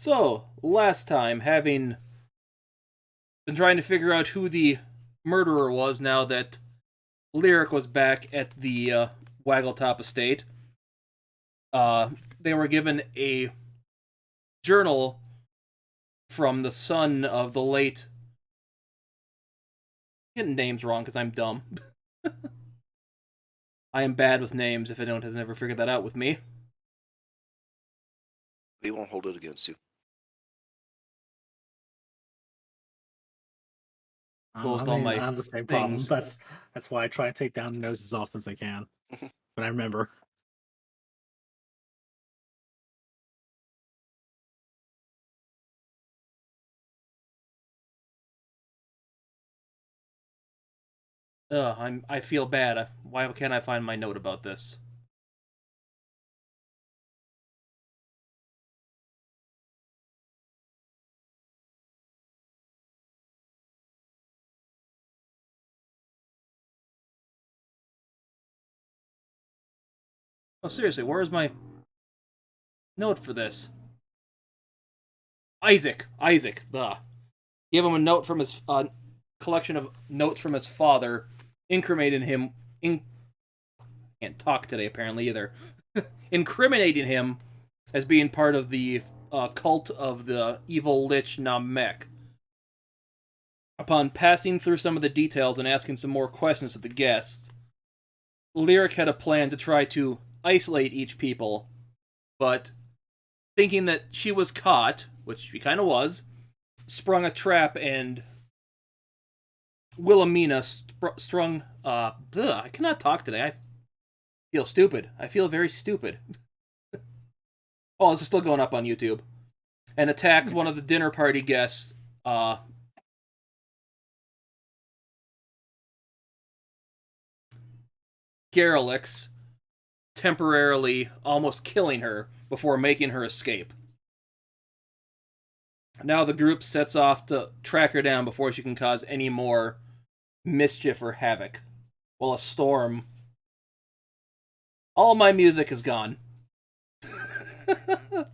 So, last time, having been trying to figure out who the murderer was now that Lyric was back at the Waggletop estate, they were given a journal from the son of the late... I'm getting names wrong because I'm dumb. I am bad with names if anyone has never figured that out with me. We won't hold it against you. Closed all my I have the same problem. things. That's why I try to take down notes as often as I can. But I remember. I feel bad. Why can't I find my note about this? Oh, seriously, where's my note for this? Isaac. Ugh. Give him a note from his collection of notes from his father, incriminating him. Can't talk today apparently either. Incriminating him as being part of the cult of the evil lich Namek. Upon passing through some of the details and asking some more questions of the guests, Lyric had a plan to try to isolate each people, but thinking that she was caught, which she kind of was, sprung a trap and Wilhelmina strung... I cannot talk today. I feel stupid. I feel very stupid. Oh, this is still going up on YouTube. And attacked one of the dinner party guests, Garrelix, temporarily almost killing her before making her escape. Now the group sets off to track her down before she can cause any more mischief or havoc. While a storm... All my music is gone.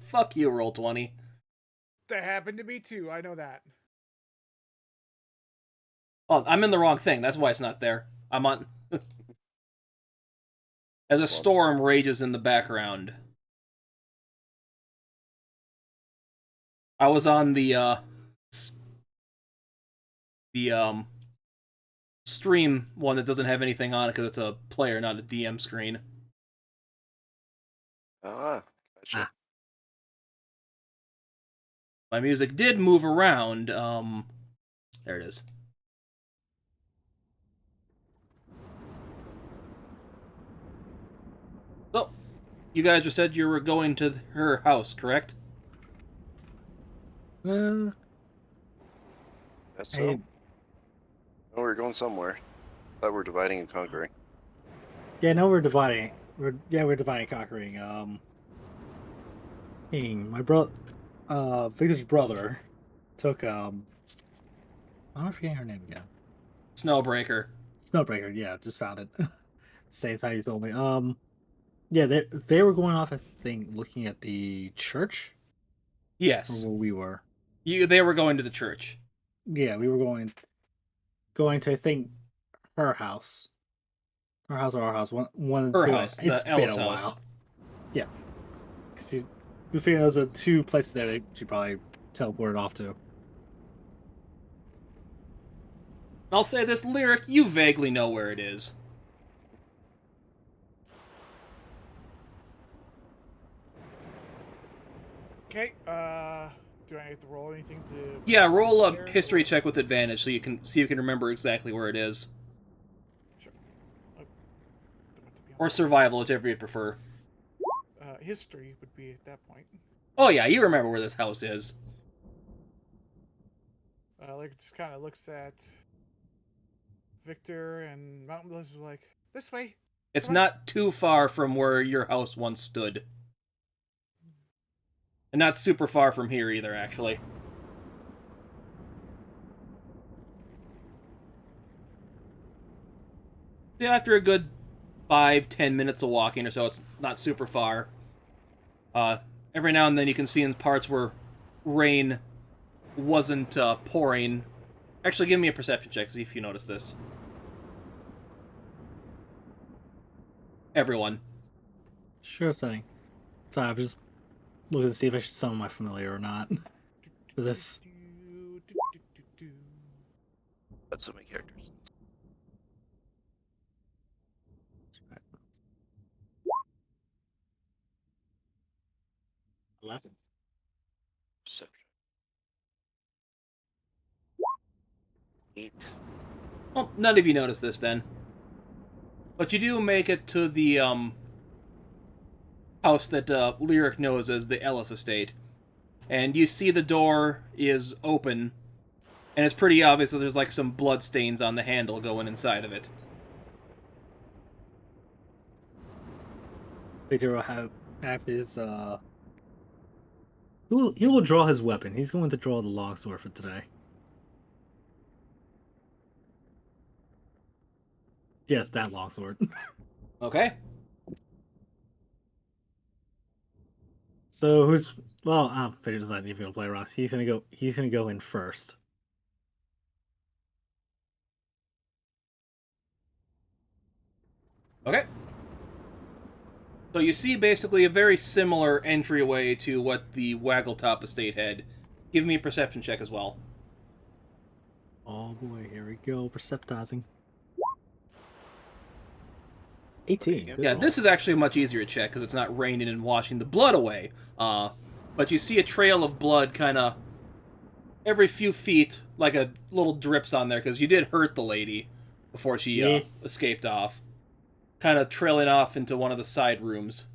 Fuck you, Roll20. That happened to me too, I know that. Oh, I'm in the wrong thing. That's why it's not there. I'm on... As a storm rages in the background. I was on the stream one that doesn't have anything on it because it's a player, not a DM screen. Gotcha. My music did move around. There it is. So, you guys just said you were going to her house, correct? That's so. Hey, No, we're going somewhere. Thought we're dividing and conquering. yeah, no, we're dividing. We're dividing and conquering. My brother, Victor's brother, took I'm forgetting her name again. Snowbreaker. Snowbreaker. Yeah, just found it. Same time you told me. Yeah, they were going off, I think, looking at the church. Yes. Or where we were. They were going to the church. Yeah, we were going to, I think, her house. Her house or our house. One of the Her two. house, It's the been Ellis a house. while. Yeah. Because we figured those are two places that she probably teleported off to. I'll say this, Lyric, you vaguely know where it is. Okay, do I have to roll anything to... Yeah, roll a history check with advantage so you can see if you can remember exactly where it is. Sure. Or survival, whichever you'd prefer. History would be at that point. Oh yeah, you remember where this house is. Like, just kind of looks at Victor and Mountain Bliss is like, this way. It's not too far from where your house once stood. And not super far from here either, actually. Yeah, after a good 5-10 minutes of walking or so, it's not super far. Every now and then you can see in parts where rain wasn't pouring. Actually, give me a perception check to see if you notice this. Everyone. Sure thing. Sorry, I'm just looking to see if I should summon my familiar or not for this. That's so many characters. 11. Perception. 8. Well, none of you notice this then. But you do make it to the house that Lyric knows as the Ellis estate. And you see the door is open, and it's pretty obvious that there's like some blood stains on the handle going inside of it. Victor will have his he will draw his weapon. He's going to draw the longsword for today. Yes, that longsword. Okay. So who's Victor's not even gonna play around. He's gonna go in first. Okay. So you see basically a very similar entryway to what the Waggletop estate had. Give me a perception check as well. Oh boy, here we go. Perceptizing. 18. Good Yeah, roll. this is actually a much easier check because it's not raining and washing the blood away. But you see a trail of blood kind of every few feet, like a little drips on there because you did hurt the lady before she escaped off. Kind of trailing off into one of the side rooms.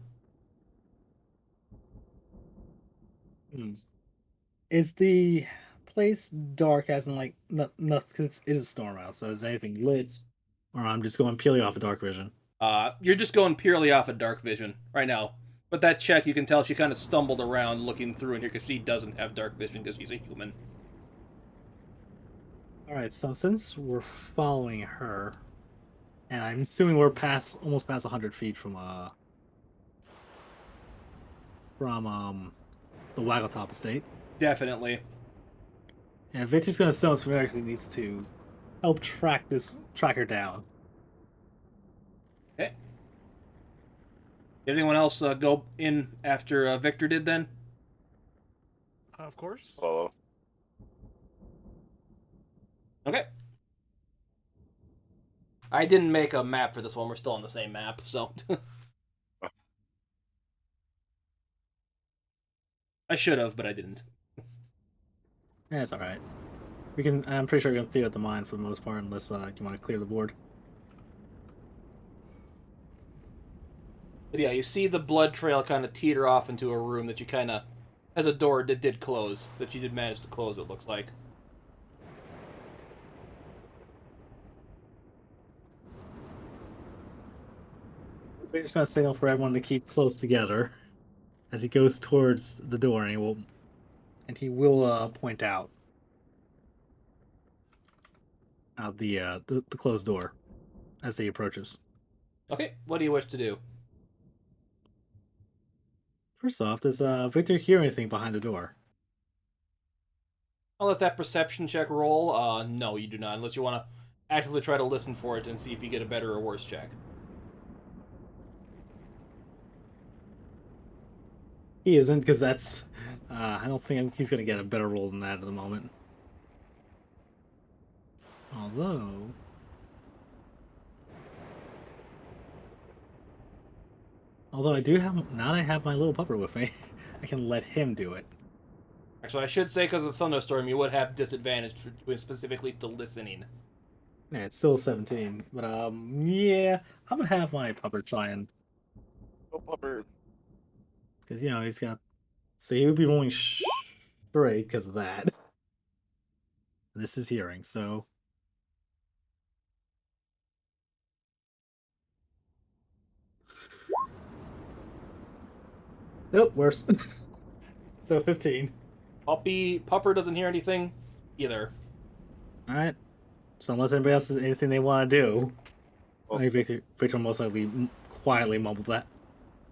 Is the place dark as in like because it is a storm out, so is anything lit? Or I'm just going purely off of dark vision. You're just going purely off of dark vision right now. But that check, you can tell she kind of stumbled around looking through in here because she doesn't have dark vision because she's a human. Alright, so since we're following her, and I'm assuming we're almost past 100 feet from the Waggletop estate. Definitely. Yeah, Victor's gonna summon someone who actually needs to help track her down. Okay. Did anyone else go in after Victor did then? Of course. Follow. Okay. I didn't make a map for this one. We're still on the same map, so. I should have, but I didn't. Yeah, it's alright. I'm pretty sure we can clear out the mine for the most part, unless you want to clear the board. But yeah, you see the blood trail kind of teeter off into a room that you kind of, as a door that did close, that you did manage to close, it looks like. We're just gonna signal for everyone to keep close together as he goes towards the door, and he will point out the closed door as he approaches. Okay, what do you wish to do? First off, does Victor hear anything behind the door? I'll let that perception check roll. No, you do not, unless you want to actively try to listen for it and see if you get a better or worse check. He isn't, because that's I don't think he's gonna get a better roll than that at the moment. Although I have my little pupper with me, I can let him do it. Actually, I should say because of the thunderstorm, you would have disadvantage specifically to listening. Yeah, it's still 17, but yeah, I'm gonna have my pupper try and Go pupper. because he's got, so he would be rolling straight because of that. This is hearing, so nope, worse. So 15. Pupper doesn't hear anything either. All right. So unless anybody else has anything they want to do, Well, I think Victor quietly mumbled that,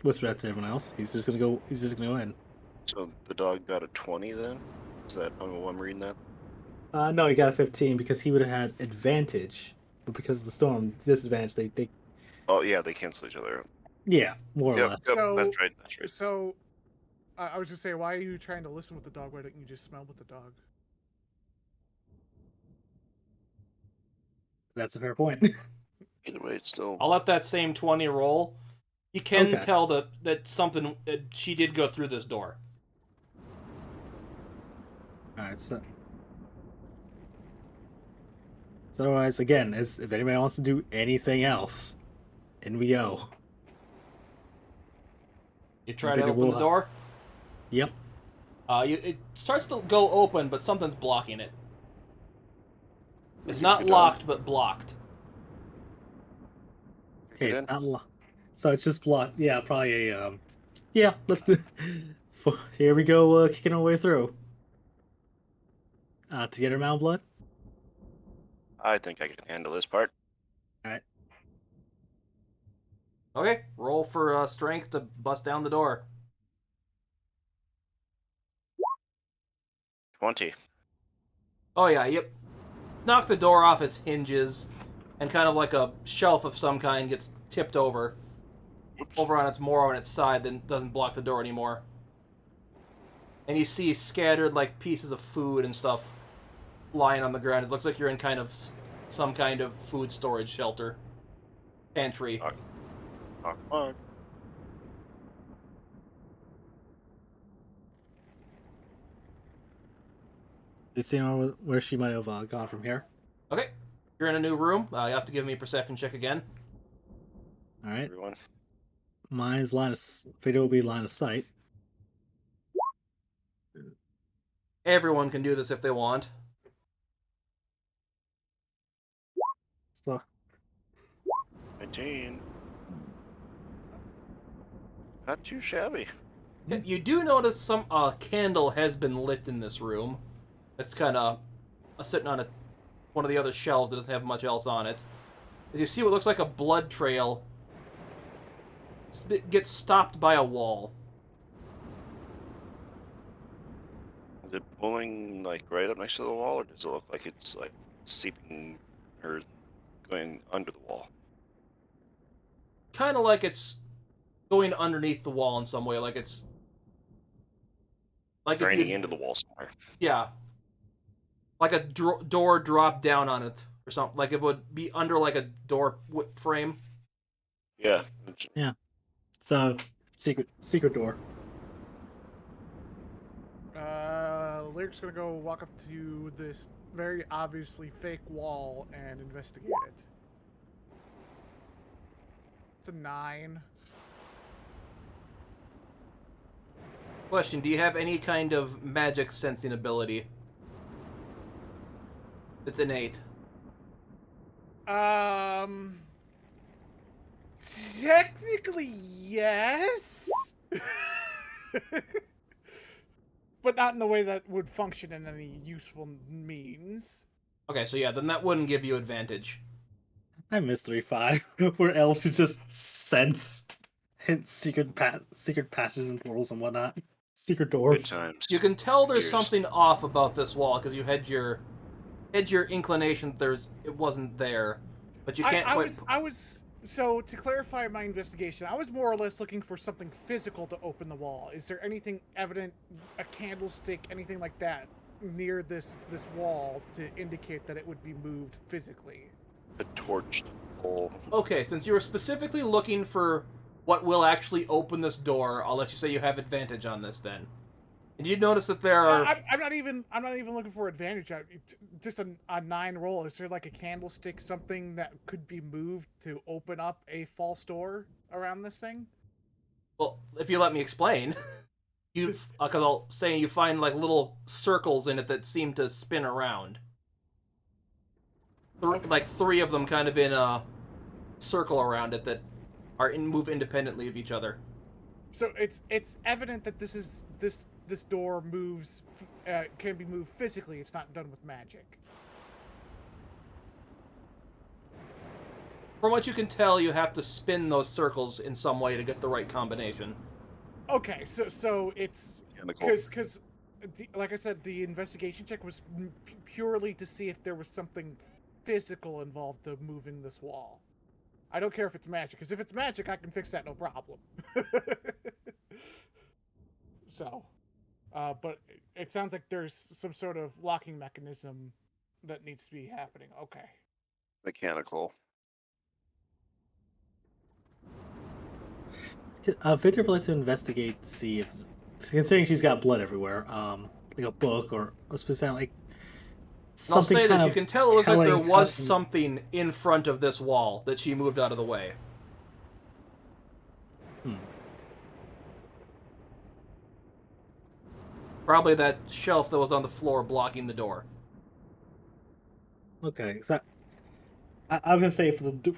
whisper that to everyone else. He's just gonna go in. So the dog got a 20 then? Is that how I'm reading that? No, he got a 15 because he would have had advantage, but because of the storm disadvantage, they Oh yeah, they cancel each other out. yeah, more or Yep, less. yep, So- that's right, that's right. So, I was just saying, why are you trying to listen with the dog? Why don't you just smell with the dog? That's a fair point. Either way, it's still... I'll let that same 20 roll. You can Okay. tell that something she did go through this door. All right, so otherwise, again, if anybody wants to do anything else, in we go. You try to figure open we'll the door. Yep. It starts to go open, but something's blocking it. It's Kick not it locked, but blocked. Kick Okay, it it's in. not so it's just blocked. Yeah, probably a yeah. Let's do. Here we go, kicking our way through. To get her Mount Blood. I think I can handle this part. All right. Okay, roll for strength to bust down the door. 20. Oh yeah, yep. Knock the door off its hinges, and kind of like a shelf of some kind gets tipped over Oops. on its more on its side, then doesn't block the door anymore. And you see scattered like pieces of food and stuff lying on the ground. It looks like you're in kind of some kind of food storage shelter, pantry. Knock, knock, knock. You see where she might have gone from here. Okay, you're in a new room. You have to give me a perception check again. All right. Everyone. Mine's Fate will be line of sight. Everyone can do this if they want. So 19. Not too shabby. You do notice some candle has been lit in this room. It's kind of sitting on one of the other shelves that doesn't have much else on it. As you see what looks like a blood trail gets stopped by a wall. Is it pulling like right up next to the wall, or does it look like it's like seeping or going under the wall? Kind of like it's going underneath the wall in some way, like it's like if Draining you, into the wall somewhere. yeah, like a door dropped down on it or something. Like it would be under like a door frame. Yeah. so secret door. Lyric's gonna go walk up to this very obviously fake wall and investigate it. It's a 9. Question: do you have any kind of magic sensing ability? It's innate. Technically, yes. But not in the way that would function in any useful means. Okay, so yeah, then that wouldn't give you advantage. I missed 3-5, where elves should just sense hints, secret passages and portals and whatnot, secret Good doors. times. You can tell there's Years. something off about this wall because you had your inclination that it wasn't there, but you can't quite. I was so to clarify my investigation, I was more or less looking for something physical to open the wall. Is there anything evident, a candlestick, anything like that, near this wall to indicate that it would be moved physically? A torched hole. Okay, since you were specifically looking for what will actually open this door, I'll let you say you have advantage on this then. And you notice that there are. I'm not even looking for advantage. Just a 9 roll. Is there like a candlestick, something that could be moved to open up a false door around this thing? Well, if you let me explain, because I'll say you find like little circles in it that seem to spin around. Like 3 of them, kind of in a circle around it that move independently of each other. So it's evident that this door moves, can be moved physically. It's not done with magic. From what you can tell, you have to spin those circles in some way to get the right combination. Okay, so it's Chemical. because like I said, the investigation check was purely to see if there was something physical involved to moving this wall. I don't care if it's magic, because if it's magic, I can fix that no problem. So, but it sounds like there's some sort of locking mechanism that needs to be happening. Okay. Mechanical. Victor would like to investigate, see if, considering she's got blood everywhere, like a book or specific, like And I'll something say kind this: you of can tell it looks like there telling how was to- something in front of this wall that she moved out of the way. Hmm. Probably that shelf that was on the floor blocking the door. Okay, so I'm gonna say for the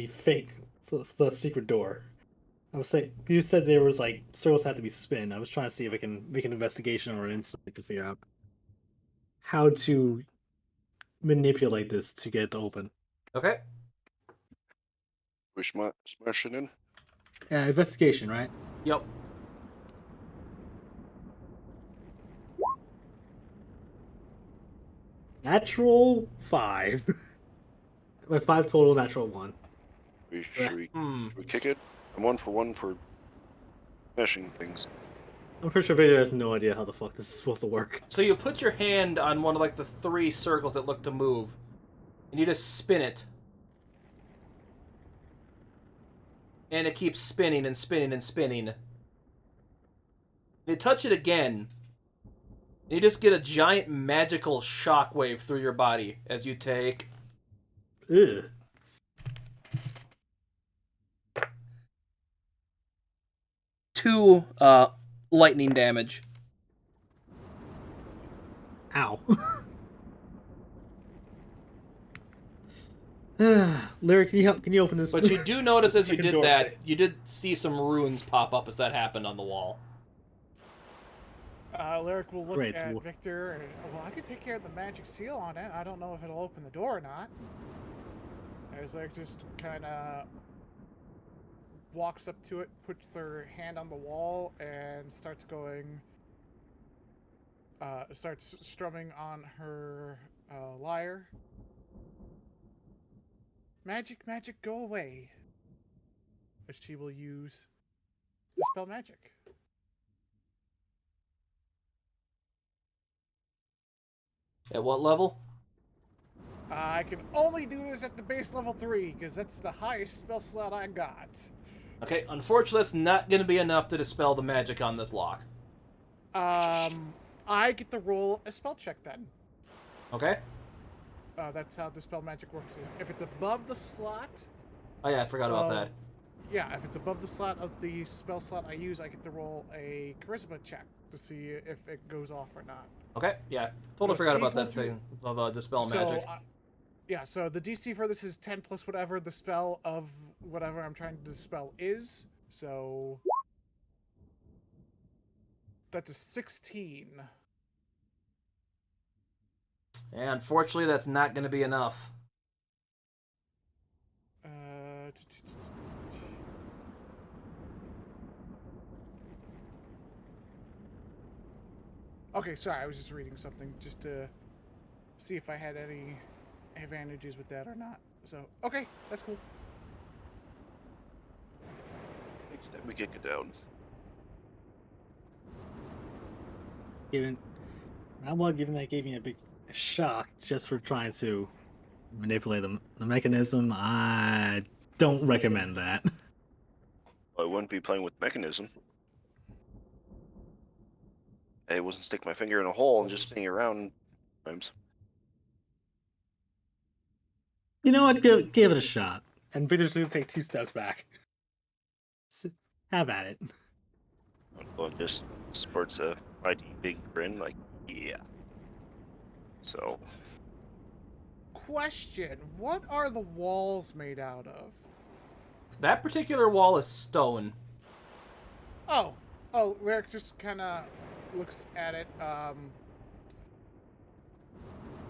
fake for the secret door. I would say you said there was like circles had to be spin. I was trying to see if I can make an investigation or an insight to figure out how to manipulate this to get it open. Okay. Smash it in. Investigation, right? Yep. Natural 5. With 5 total, natural 1. Should we Hmm. kick it? I'm 1 for smashing things. I'm pretty sure Vader has no idea how the fuck this is supposed to work. So you put your hand on one of like the 3 circles that look to move, and you just spin it. And it keeps spinning and spinning and spinning. You touch it again, and you just get a giant magical shockwave through your body as you take Ugh. 2 lightning damage. Ow. Lyric, can you open this? But you do notice as you Second did door that, space. you did see some runes pop up as that happened on the wall. Lyric will look Great, at so- Victor and, well, I could take care of the magic seal on it. I don't know if it'll open the door or not. As like just kind of walks up to it, puts their hand on the wall, and starts going. Starts strumming on her lyre. Magic, magic, go away. As she will use Dispel Magic. At what level? I can only do this at the base level 3, because that's the highest spell slot I got. Okay, unfortunately that's not going to be enough to dispel the magic on this lock. I get to roll a spell check then. Okay? That's how Dispel Magic works. If it's above the slot... Oh yeah, I forgot about that. Yeah, if it's above the slot of the spell slot I use, I get to roll a Charisma check to see if it goes off or not. Okay, yeah. So Totally it's forgot about equal that to- thing of dispel So, magic. yeah, so the DC for this is 10 plus whatever the spell of whatever I'm trying to dispel is. So... That's a 16. And unfortunately that's not going to be enough. Okay, sorry, I was just reading something just to see if I had any advantages with that or not. So, okay, that's cool. Next time we kick it down. Given that gave me a big shock just for trying to manipulate the mechanism, I don't recommend that. I wouldn't be playing with mechanism. I wasn't stick my finger in a hole and just spinning around times. You know what? Give it a shot. And Victor's gonna take 2 steps back. Have at it. Well, just sports a mighty big grin, like, yeah. So, Question: what are the walls made out of? That particular wall is stone. Oh, Rick just kind of looks at it.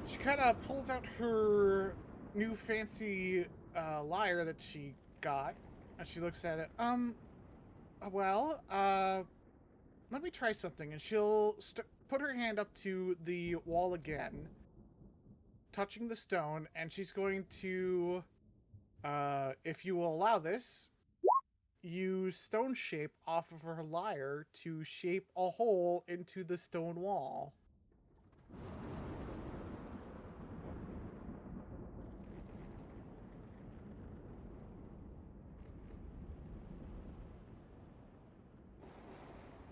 She kind of pulls out her new fancy lyre that she got, And she looks at it. Well, let me try something. And she'll put her hand up to the wall again, touching the stone, and she's going to, if you will allow this, use stone shape off of her lyre to shape a hole into the stone wall.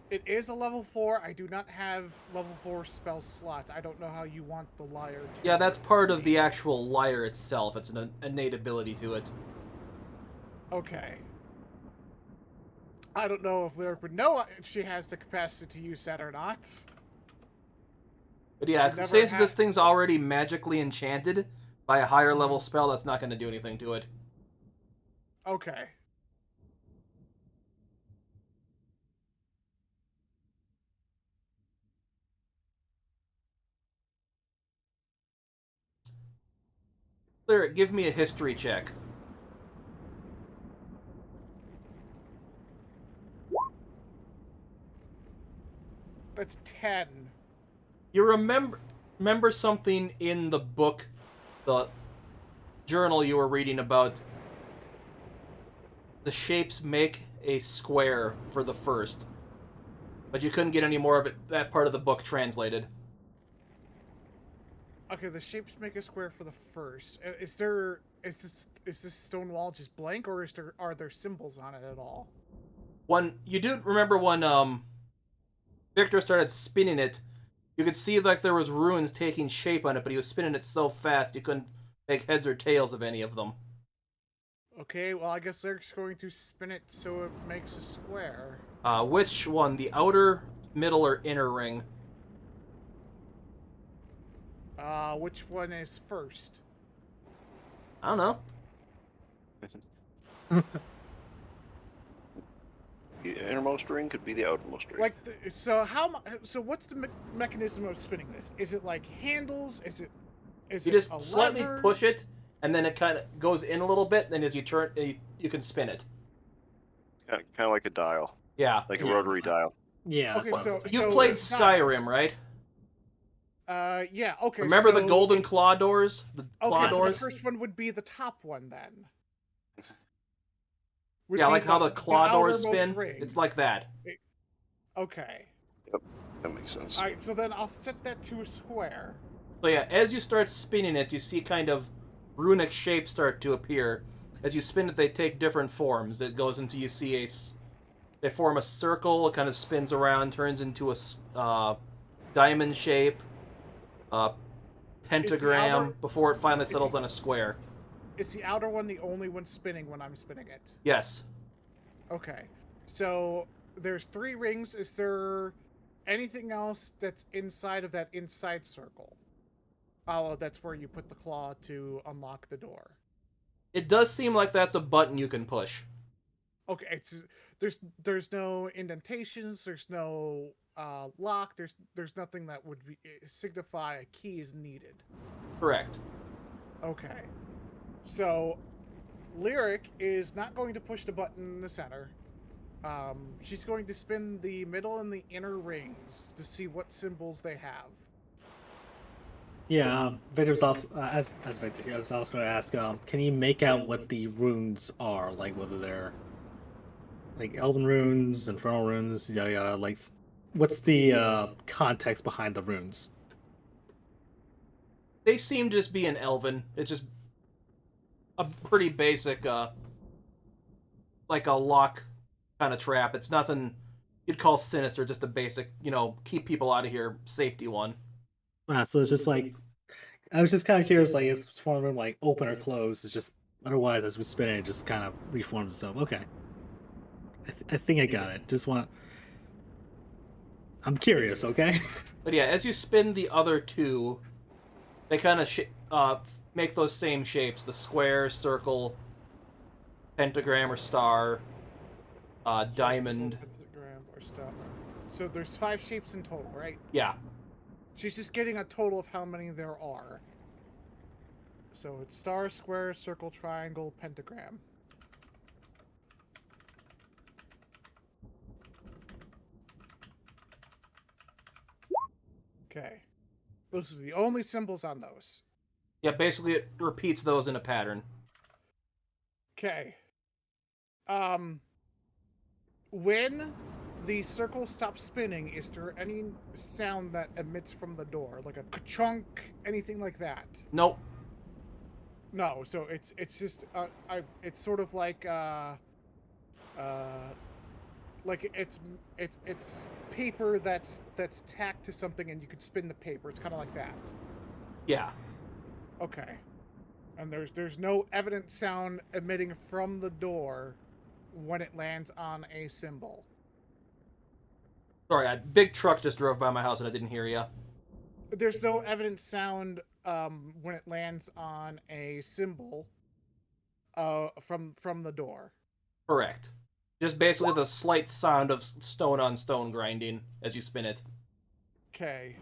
It is a level 4. I do not have level 4 spell slots. I don't know how you want the lyre to... Yeah, that's part of the actual lyre itself. It's an innate ability to it. Okay. I don't know if Lyric would know if she has the capacity to use that or not. But yeah, since this thing's already magically enchanted by a higher level spell, that's not going to do anything to it. Okay. Lyric, give me a history check. That's 10. You remember something in the book, the journal you were reading about. The shapes make a square for the first, but you couldn't get any more of it. That part of the book translated. Okay, the shapes make a square for the first. Is this stone wall just blank, or are there symbols on it at all? You do remember when Victor started spinning it, you could see like there was runes taking shape on it, but he was spinning it so fast you couldn't make heads or tails of any of them. Okay, well, I guess Eric's going to spin it so it makes a square. Which one? The outer, middle, or inner ring? Which one is first? I don't know. The innermost ring could be the outermost ring. Like, so what's the mechanism of spinning this? Is it like handles? Is You it just a slightly lever? push it, and then it kind of goes in a little bit. Then as you turn, you can spin it. Kind of like a dial, Yeah. like a rotary dial. Yeah. Okay, that's what I was so thinking. You've played it's Skyrim, not- right? Yeah. Okay. Remember the so golden claw doors? The claw Okay, so the doors? first one would be the top one then. Yeah, Would like be how the claw doors outermost spin. ring. It's like that. Okay. Yep, that makes sense. Alright, so then I'll set that to a square. So yeah, as you start spinning it, you see kind of runic shapes start to appear. As you spin it, they take different forms. It goes into you see they form a circle. It kind of spins around, turns into a diamond shape, pentagram, before it finally settles on a square. Is the outer one the only one spinning when I'm spinning it? Yes. Okay. So there's 3 rings. Is there anything else that's inside of that inside circle? Oh, that's where you put the claw to unlock the door. It does seem like that's a button you can push. Okay, there's no indentations, there's no lock, there's nothing that would signify a key is needed. Correct. Okay. So Lyric is not going to push the button in the center. She's going to spin the middle and the inner rings to see what symbols they have. Yeah, Victor was also as Victor here. I was also going to ask, can you make out what the runes are, like whether they're like elven runes, infernal runes, yada yada. Like, what's the context behind the runes? They seem to just be an elven. It's just a pretty basic, like a lock kind of trap. It's nothing you'd call sinister, just a basic, keep people out of here safety one. So it's just like, I was just kind of curious, like if it's one of them like open or close. It's just otherwise as we spin it, it just kind of reforms itself. Okay, I think I got it. I'm curious. Okay. But yeah, as you spin the other two, they kind of make those same shapes: the square, circle, pentagram or star, diamond. Pentagram or star. So there's 5 shapes in total, right? Yeah. She's just getting a total of how many there are. So it's star, square, circle, triangle, pentagram. Okay. Those are the only symbols on those. Yeah, basically it repeats those in a pattern. Okay. When the circle stops spinning, is there any sound that emits from the door, like a ka-chunk, anything like that? Nope. No. So it's just it's sort of like it's paper that's tacked to something, and you could spin the paper. It's kind of like that. Yeah. Okay. And there's no evident sound emitting from the door when it lands on a symbol. Sorry, a big truck just drove by my house and I didn't hear you. There's no evident sound when it lands on a symbol from the door. Correct. Just basically the slight sound of stone on stone grinding as you spin it. Okay.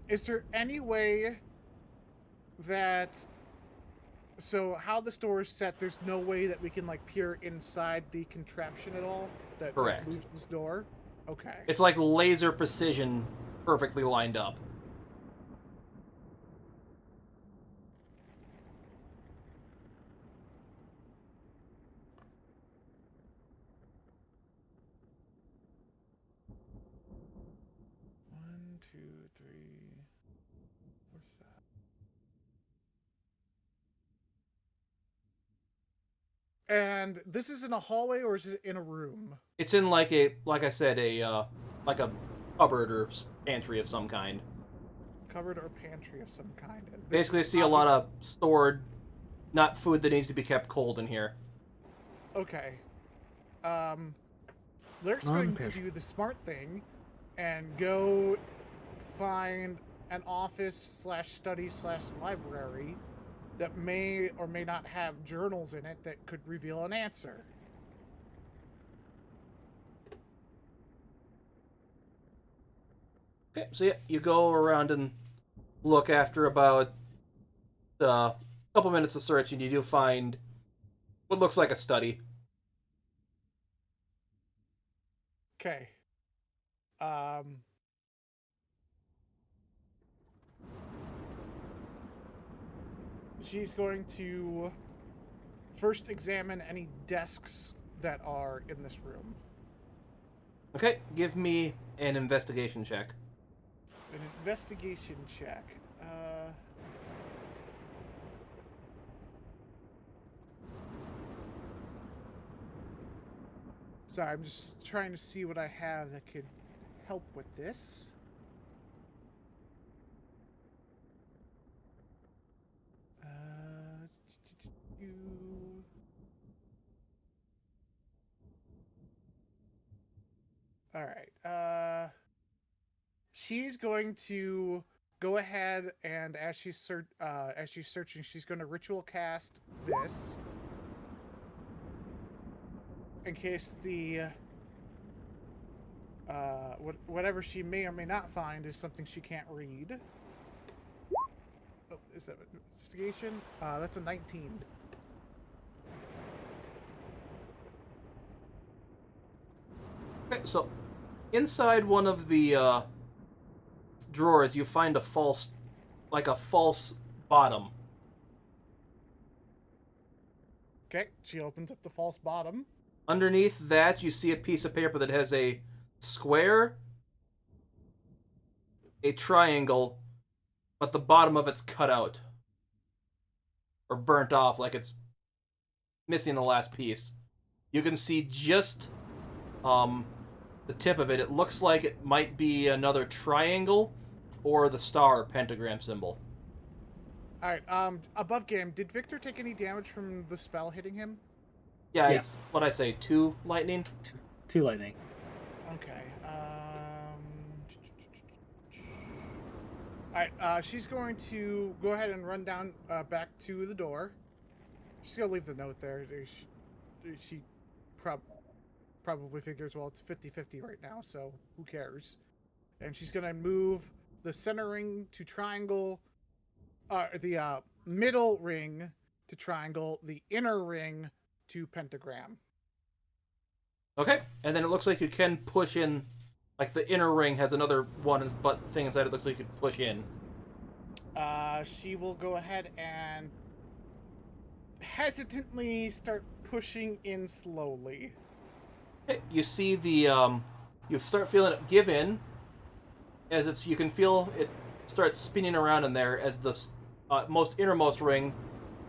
Is there any way that, so how this door is set, there's no way that we can like peer inside the contraption at all that Correct. moves this door? Okay. It's like laser precision, perfectly lined up. One, two, three, four, five. And this is in a hallway or is it in a room? It's in like I said, like a cupboard or pantry of some kind. Cupboard or pantry of some kind. And this Basically, I is see a lot of stored, not food that needs to be kept cold in here. Okay. Lurk's going to do the smart thing and go find an office / study / library that may or may not have journals in it that could reveal an answer. Okay, so yeah, you go around and look after about a couple minutes of searching. You do find what looks like a study. Okay. She's going to first examine any desks that are in this room. Okay, give me an investigation check. An investigation check. Sorry, I'm just trying to see what I have that could help with this. All right. She's going to go ahead and as she's searching, she's going to ritual cast this in case the whatever she may or may not find is something she can't read. Oh, is that investigation? That's a 19. Okay, so inside one of the drawers, you find a false bottom. Okay, she opens up the false bottom. Underneath that, you see a piece of paper that has a square, a triangle, but the bottom of it's cut out or burnt off, like it's missing the last piece. You can see just the tip of it. It looks like it might be another triangle or the star or pentagram symbol. All right. Above game, did Victor take any damage from the spell hitting him? Yeah, Yes. what I say, 2 lightning. 2 lightning. Okay. All right. She's going to go ahead and run down back to the door. She's gonna leave the note there. She probably figures, well, it's 50-50 right now, so who cares? And she's gonna move the center ring to triangle, the middle ring to triangle, the inner ring to pentagram. Okay, and then it looks like you can push in, like the inner ring has another one but thing inside it looks like you could push in. She will go ahead and hesitantly start pushing in slowly. Okay, you see you start feeling it give in, as you can feel it starts spinning around in there as the most innermost ring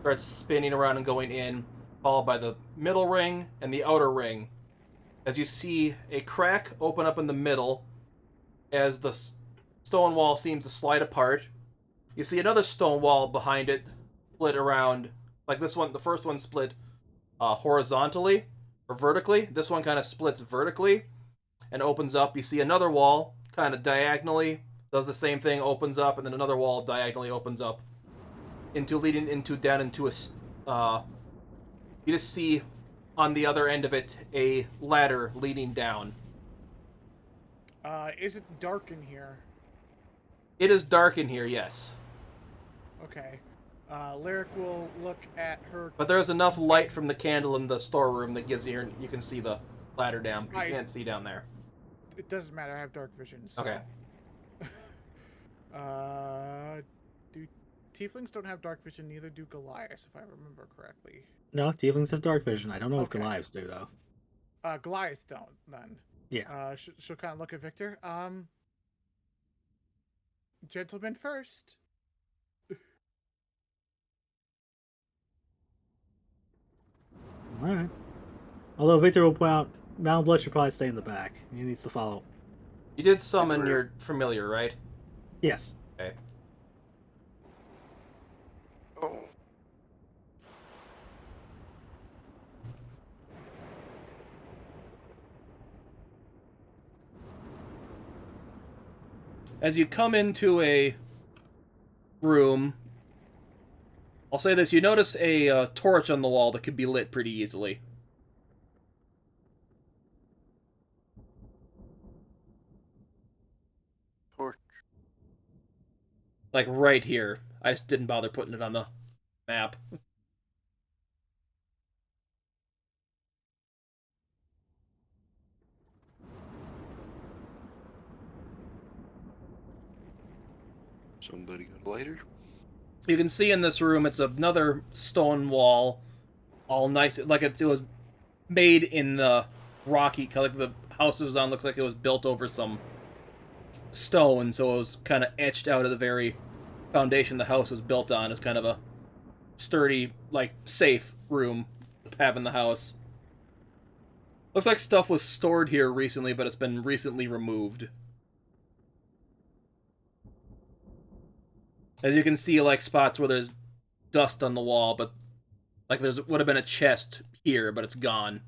starts spinning around and going in, followed by the middle ring and the outer ring. As you see a crack open up in the middle, as the stone wall seems to slide apart. You see another stone wall behind it split around, like this one. The first one split horizontally or vertically. This one kind of splits vertically and opens up. You see another wall kind of diagonally does the same thing, opens up, and then another wall diagonally opens up leading into down into a. You just see on the other end of it a ladder leading down. Is it dark in here? It is dark in here, yes, Okay. Lyric will look at her. but there's enough light from the candle in the storeroom that gives you can see the ladder down. You can't see down there. It doesn't matter. I have dark vision. So. Okay. Do tieflings don't have dark vision? Neither do Goliaths, if I remember correctly. No, tieflings have dark vision. I don't know if Okay. Goliaths do though. Goliaths don't then. Yeah. She'll kind of look at Victor. Gentlemen first. All right. Although Victor will point out, Mount Blood should probably stay in the back. He needs to follow. You did summon It's your familiar, right? Yes. Okay. Oh. As you come into a room, I'll say this: you notice a torch on the wall that could be lit pretty easily. Torch. Like right here. I just didn't bother putting it on the map. Somebody got a lighter? You can see in this room, it's another stone wall, all nice, like it was made in the rocky, like the house it was on looks like it was built over some stone, so it was kind of etched out of the very foundation the house was built on as kind of a sturdy, like, safe room to have in the house. Looks like stuff was stored here recently, but it's been recently removed. As you can see, like, spots where there's dust on the wall, but, like, there's would have been a chest here, but it's gone.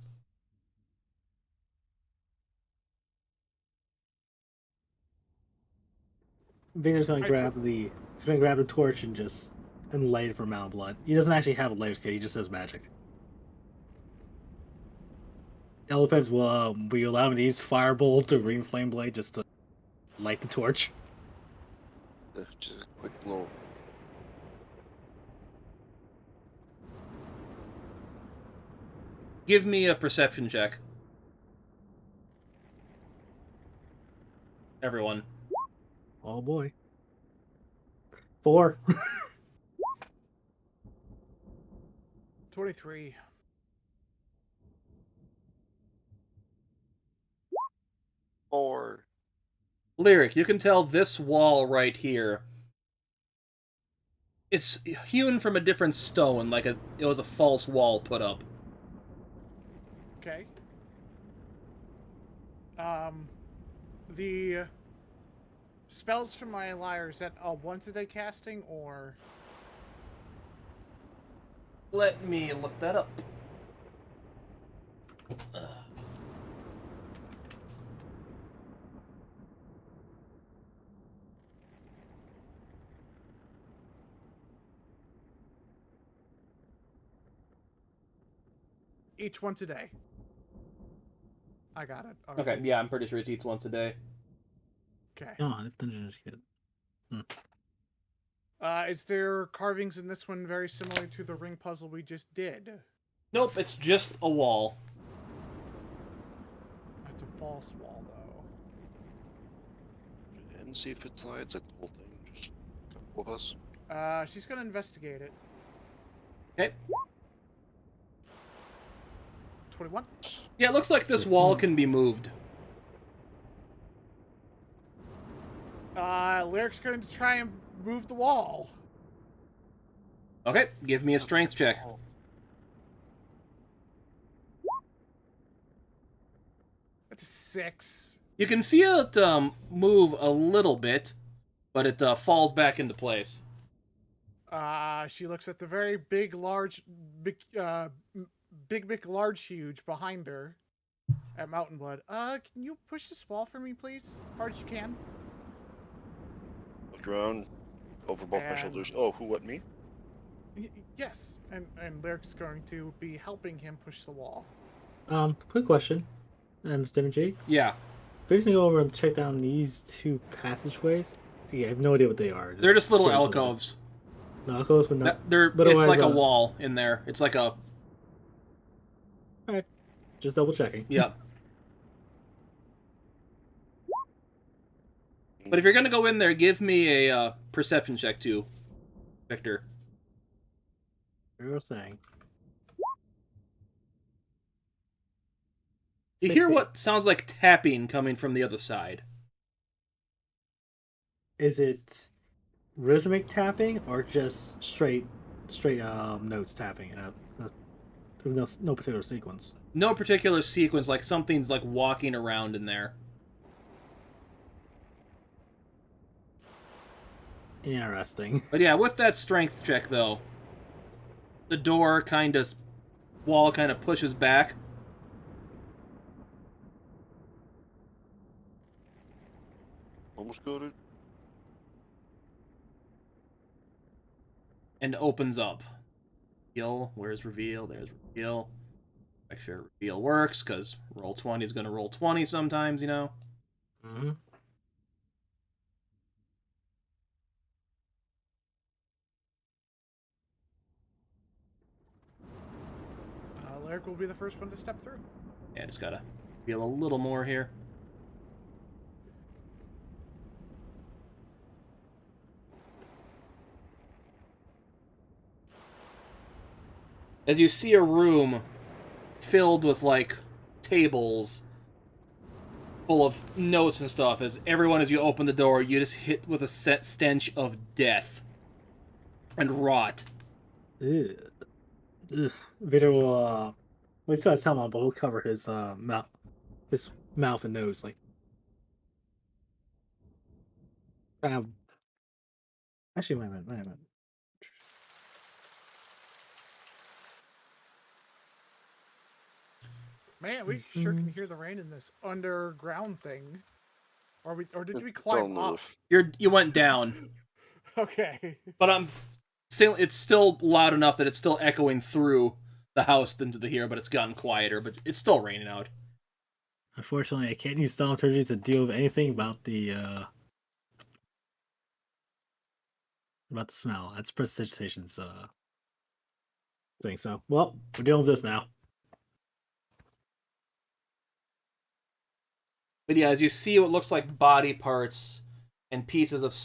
Victor's gonna Alright, grab he's gonna grab the torch and light it for Mount Blood. He doesn't actually have a layer skill, he just says magic. It all depends, will you allow me to use Firebolt or Green Flame Blade just to light the torch? Just a quick little. Give me a perception check. Everyone. Oh boy. 4. 23. Or. Lyric, you can tell this wall right here, it's hewn from a different stone, like it was a false wall put up. Okay. The spells from my lyre, is that a once a day casting or? Let me look that up. Each once a day. I got it. All Okay, right. yeah, I'm pretty sure it's eats once a day. Okay. Come on, if Dungeon is good. Is there carvings in this one very similar to the ring puzzle we just did? Nope, it's just a wall. false wall, though. And see if it slides like the whole thing. Just a couple of us. She's gonna investigate it. Okay. 21. Yeah, it looks like this wall can be moved. Lyric's going to try and move the wall. Okay, give me a strength check. That's a 6. You can feel it move a little bit, but it falls back into place. She looks at the very big, large, large, huge behind her at Mountain Blood. Can you push this wall for me, please? Hard as you can. Look around, over both my shoulders. Oh, who? What? Me? Yes, and Lyric's going to be helping him push the wall. Quick question, Mr. G. Yeah. If we just go over and check down these two passageways, yeah, I have no idea what they are. They're just little curious what alcoves. they are. No, alcoves, but not. It's otherwise, like a wall in there. It's like a... Alright, just double checking. Yeah. But if you're going to go in there, give me a perception check too, Victor. Sure thing. You hear what sounds like tapping coming from the other side. Is it rhythmic tapping or just straight notes tapping? No particular sequence. No particular sequence, like something's like walking around in there. Interesting. But yeah, with that strength check though, the door wall kind of pushes back. Almost got it. And opens up. Reveal, where's reveal? There's reveal. Make sure reveal works, because roll 20 is going to roll 20 sometimes, you know? Mm-hmm. Lyric will be the first one to step through. Yeah, just gotta feel a little more here. As you see a room filled with, like, tables full of notes and stuff, as you open the door, you just hit with a set stench of death and rot. Ugh. Vader will well, he still has helmet on, but he'll cover his mouth and nose, like kind of. Actually, wait a minute. Man, we sure can hear the rain in this underground thing. Or did we It's on climb the up? roof. You went down, Okay. but I'm saying it's still loud enough that it's still echoing through the house into the here, but it's gotten quieter, but it's still raining out. Unfortunately, I can't use thaumaturgy to deal with anything about the smell. That's Prestigitation's thing. So, well, we're dealing with this now. But yeah, as you see what looks like body parts and pieces of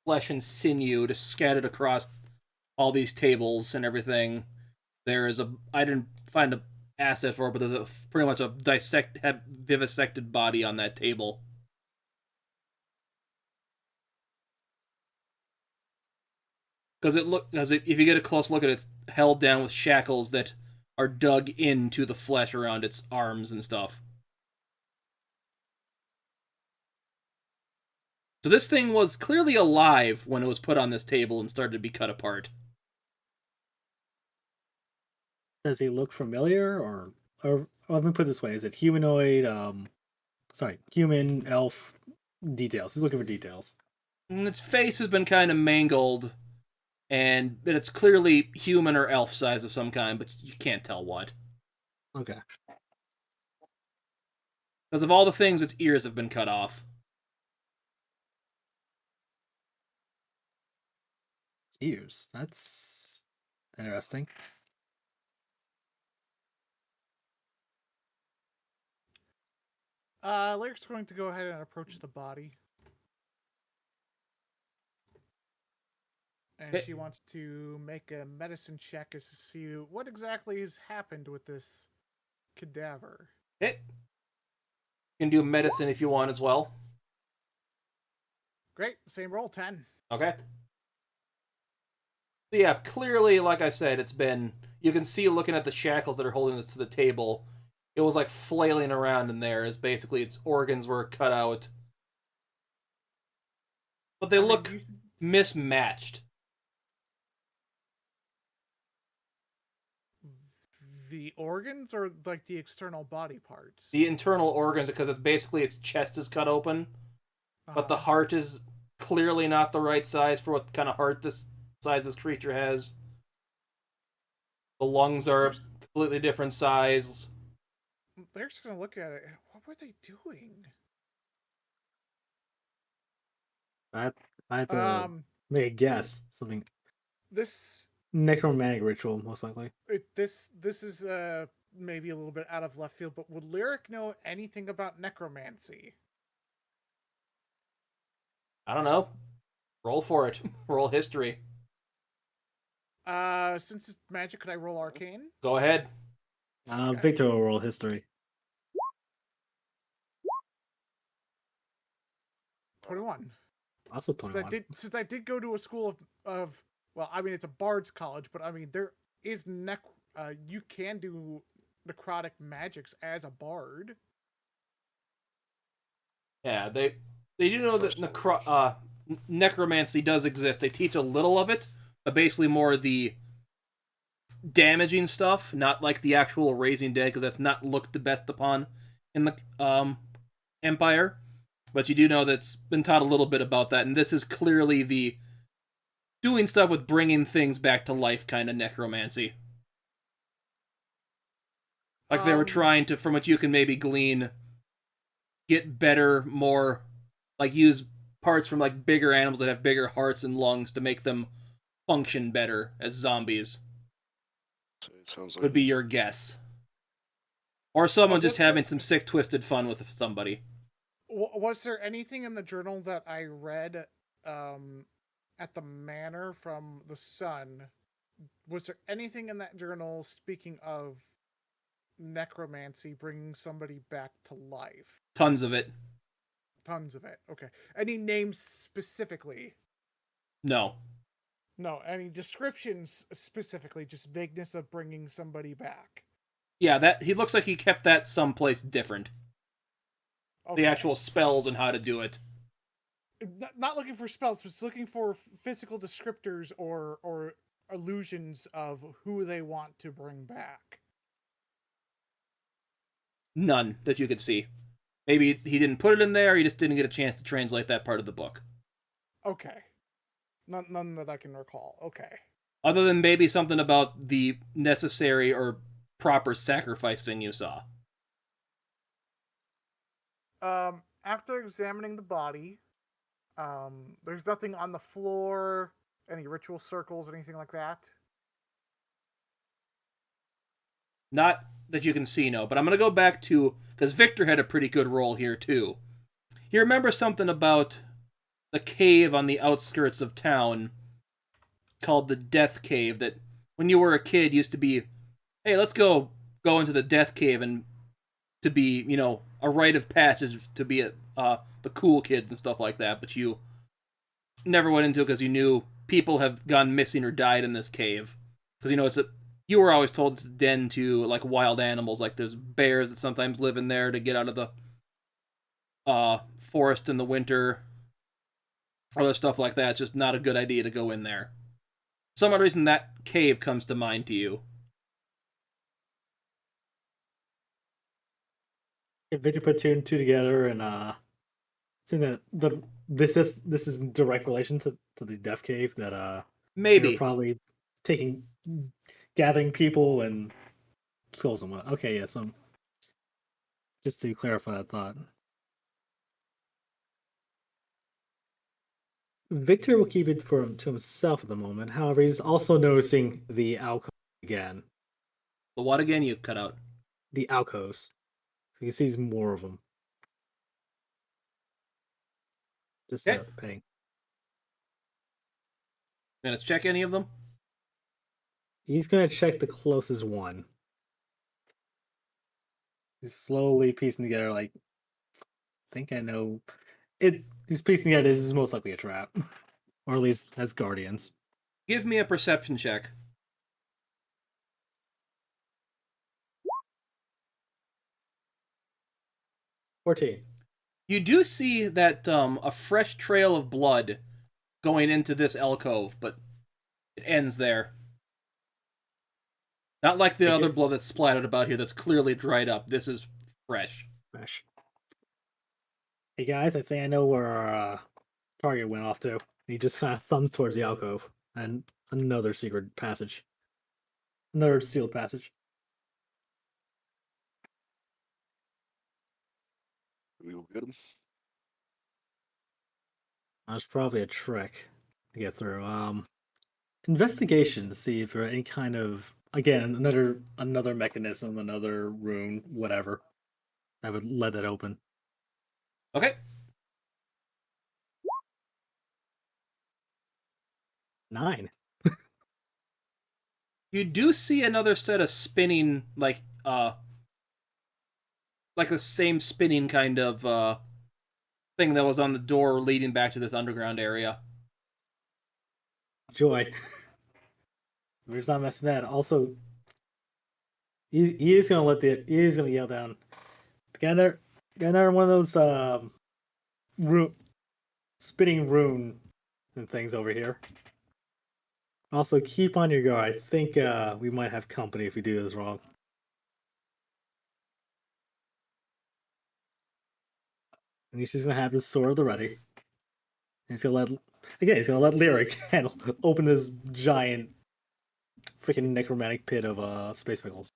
flesh and sinew just scattered across all these tables and everything, there is I didn't find an asset for it, but there's pretty much a vivisected body on that table. Because if you get a close look at it, it's held down with shackles that are dug into the flesh around its arms and stuff. So this thing was clearly alive when it was put on this table and started to be cut apart. Does he look familiar, or let me put it this way: is it humanoid? Human, elf details. He's looking for details. And its face has been kind of mangled, and it's clearly human or elf size of some kind, but you can't tell what. Okay. Because of all the things, its ears have been cut off. Ears. That's interesting. Lyric's going to go ahead and approach the body. And Okay. she wants to make a medicine check as to see what exactly has happened with this cadaver. Okay. You can do medicine if you want as well. Great, same roll, 10. Okay. So yeah, clearly, like I said, it's been... You can see looking at the shackles that are holding this to the table, it was like flailing around in there as basically its organs were cut out. But they look mismatched. The organs or like the external body parts? The internal organs, because it's basically its chest is cut open, but the heart is clearly not the right size for what kind of heart this size this creature has. The lungs are a completely different size. They're just gonna look at it. What were they doing? I had to make a guess. Something This necromantic ritual, most likely. this is maybe a little bit out of left field, but would Lyric know anything about necromancy? I don't know. Roll for it. Roll history. Since it's magic, could I roll arcane? Go ahead. Okay. Victor will roll history. 21. Also 21. Since I did go to a school of well, I mean it's a bard's college, but I mean there is you can do necrotic magics as a bard. Yeah, they do know that necromancy does exist. They teach a little of it, but basically more the damaging stuff, not like the actual raising dead, because that's not looked the best upon in the Empire. But you do know that's been taught a little bit about that, and this is clearly the doing stuff with bringing things back to life kind of necromancy. Like they were trying to, from what you can maybe glean, get better, more, like use parts from like bigger animals that have bigger hearts and lungs to make them function better as zombies. So it sounds like Would be your guess. Or someone just having some sick, twisted fun with somebody. Was there anything in the journal that I read at the manor from the sun? Was there anything in that journal speaking of necromancy, bringing somebody back to life? Tons of it. Tons of it. Okay. Any names specifically? No. No. Any descriptions specifically? Just vagueness of bringing somebody back. Yeah, that he looks like he kept that someplace different. Okay. The actual spells and how to do it. Not looking for spells, just looking for physical descriptors or illusions of who they want to bring back. None that you could see. Maybe he didn't put it in there, or he just didn't get a chance to translate that part of the book. Okay. None that I can recall. Okay. Other than maybe something about the necessary or proper sacrifice thing you saw. After examining the body, there's nothing on the floor, any ritual circles, anything like that? Not that you can see, no. But I'm going to go back to... Because Victor had a pretty good roll here, too. He remembers something about the cave on the outskirts of town called the Death Cave that when you were a kid used to be, hey, let's go into the Death Cave and to be, you know, a rite of passage to be the cool kids and stuff like that. But you never went into it because you knew people have gone missing or died in this cave. Because, you know, you were always told it's a den to, like, wild animals. Like, there's bears that sometimes live in there to get out of the forest in the winter. Other stuff like that. It's just not a good idea to go in there. For some odd reason, that cave comes to mind to you. Victor put two and two together, and saying that this is in direct relation to the Death Cave that they Maybe. were probably gathering people and skulls and what. Okay, yeah, so just to clarify that thought. Victor will keep it to himself at the moment. However, he's also noticing the alcove again. The what again? You cut out. The alcoves. He sees more of them. Just Okay. ping. Let's check any of them. He's gonna check the closest one. He's slowly piecing together, like, think I know. He's piecing together this is most likely a trap. Or at least has guardians. Give me a perception check. 14. You do see that a fresh trail of blood going into this alcove, but it ends there. Not like the other blood that's splattered about here that's clearly dried up. This is fresh. Fresh. Hey guys, I think I know where our target went off to. He just kind of thumbs towards the alcove. And another secret passage. Another sealed passage. We will get him. That's probably a trick to get through. Investigation to see if there are any kind of, again, another mechanism, another rune, whatever, that would let it open. Okay. 9. You do see another set of spinning, like the same spinning kind of thing that was on the door leading back to this underground area. Joy. We're just not messing that. Also, he is gonna yell down. Got another one of those spinning rune and things over here. Also, keep on your guard. I think we might have company if we do this wrong. And he's just gonna have his sword ready. He's gonna let Lyric handle open this giant freaking necromantic pit of space pickles.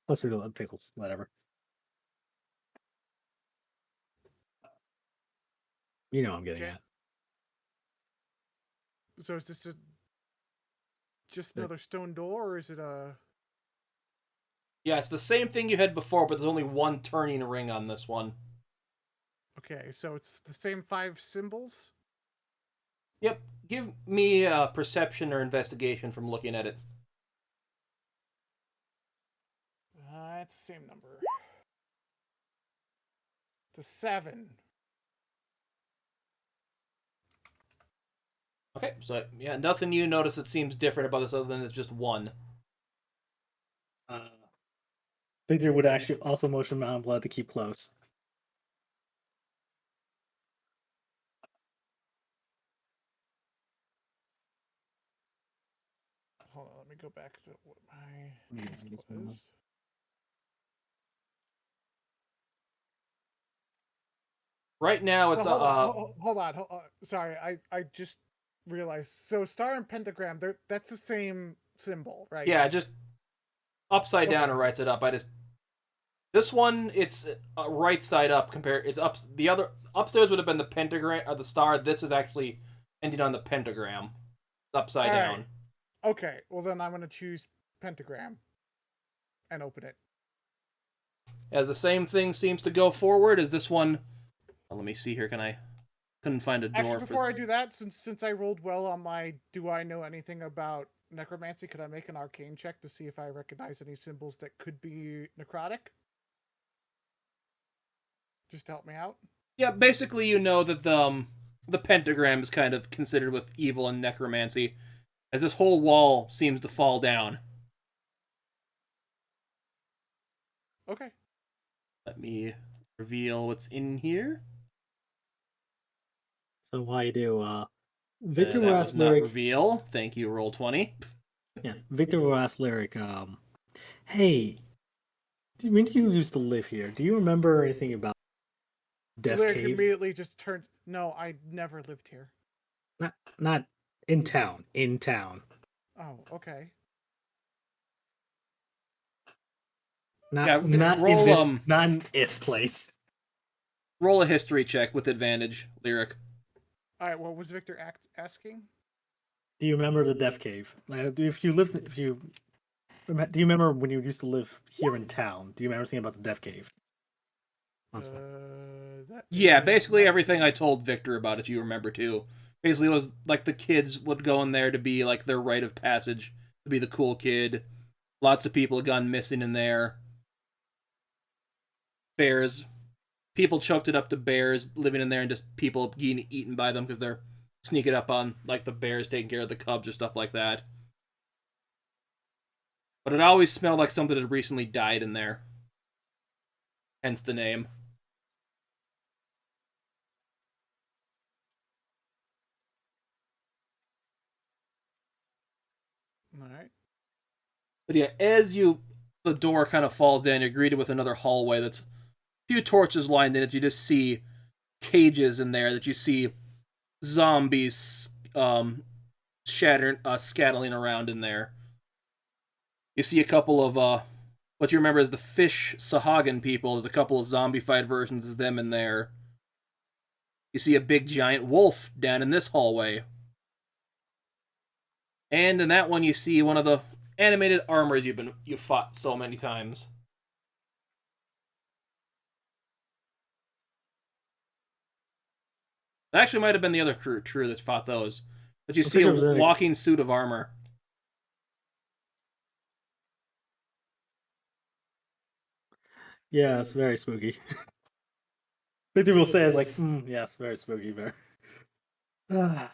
Let's read pickles, whatever. You know what I'm getting Okay. at. So is this just another stone door, or is it a? Yeah, it's the same thing you had before, but there's only one turning ring on this one. Okay, so it's the same 5 symbols. Yep. Give me a perception or investigation from looking at it. It's the same number. It's a 7. Okay, so yeah, nothing you notice that seems different about this other than it's just one. Victor would actually also motion Mountain Blood to keep close. Hold on, let me go back to what my list was. Right now, it's Hold on. Sorry, I just realized. So star and pentagram, that's the same symbol, right? yeah, just upside down and writes it up. This one, it's right side up. It's up. The other upstairs would have been the pentagram or the star. This is actually ending on the pentagram. It's upside All down. right. Okay, well then I'm gonna choose pentagram and open it. As the same thing seems to go forward as this one. Let me see here. Couldn't find a door. Actually, before I do that, since I rolled well on my do I know anything about necromancy, could I make an arcane check to see if I recognize any symbols that could be necrotic? Just to help me out. Yeah, basically you know that the pentagram is kind of considered with evil and necromancy, as this whole wall seems to fall down. Okay. Let me reveal what's in here. So why do Victor that will was ask not Lyric? reveal. Thank you, Roll20. Yeah, Victor will ask Lyric. Hey, when you used to live here, do you remember anything about Death Lyric Cave? immediately just turned. No, I never lived here. Not in town. In town. Oh, okay. Not in this place. Roll a history check with advantage, Lyric. All right. What was Victor asking? Do you remember the Death Cave? Do you remember when you used to live here in town? Do you remember anything about the Death Cave? That's fine. That Yeah, is basically not- everything I told Victor about, if you remember too. Basically, it was like the kids would go in there to be like their rite of passage, to be the cool kid. Lots of people had gone missing in there. Bears, people choked it up to bears living in there, and just people getting eaten by them because they're sneaking up on like the bears taking care of the cubs or stuff like that. But it always smelled like something had recently died in there. Hence the name. All right. But yeah, as the door kind of falls down, you're greeted with another hallway that's a few torches lined in it. You just see cages in there that you see zombies scattling around in there. You see a couple of what you remember as the fish Sahagan people. There's a couple of zombified versions of them in there. You see a big giant wolf down in this hallway. And in that one you see one of the animated armors you fought so many times. It actually might have been the other crew that fought those. But you I see think a it was walking suit of armor. Yeah, it's very spooky. Victor will say it's like, yes, very spooky, very. Why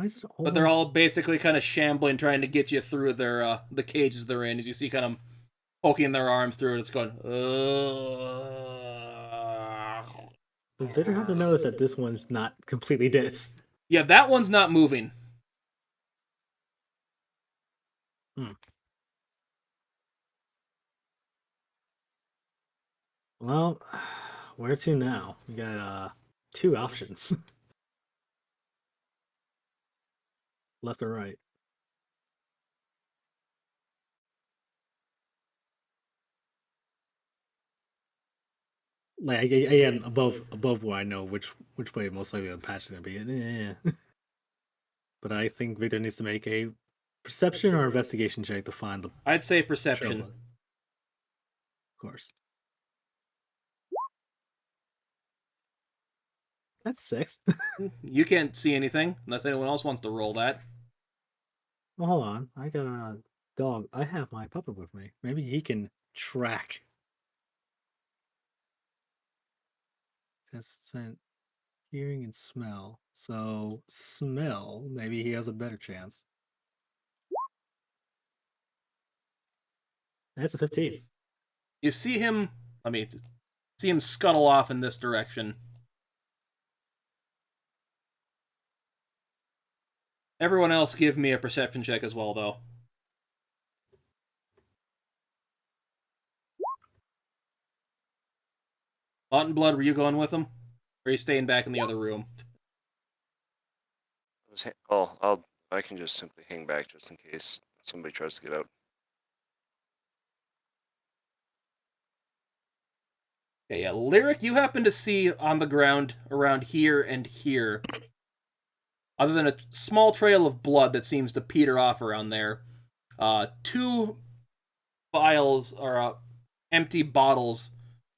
is it all? But they're all basically kind of shambling, trying to get you through their the cages they're in. As you see, kind of poking their arms through it, it's going. Does Victor have to notice that this one's not completely dead? Yeah, that one's not moving. Well, where to now? We got two options. Left or right. Like again, above where I know which way most likely the patch is gonna be. Yeah. But I think Victor needs to make a perception or investigation check to find the I'd say perception. trouble. Of course. That's 6. You can't see anything unless anyone else wants to roll that. Well, hold on. I got a dog. I have my puppet with me. Maybe he can track. That's hearing and smell. So smell, maybe he has a better chance. That's a 15. You see him. See him scuttle off in this direction. Everyone else, give me a perception check as well, though. Haunt and Blood, were you going with him? Or are you staying back in the other room? I can just simply hang back just in case somebody tries to get out. Okay, yeah. Lyric, you happen to see on the ground around here and here, other than a small trail of blood that seems to peter off around there, two vials or empty bottles,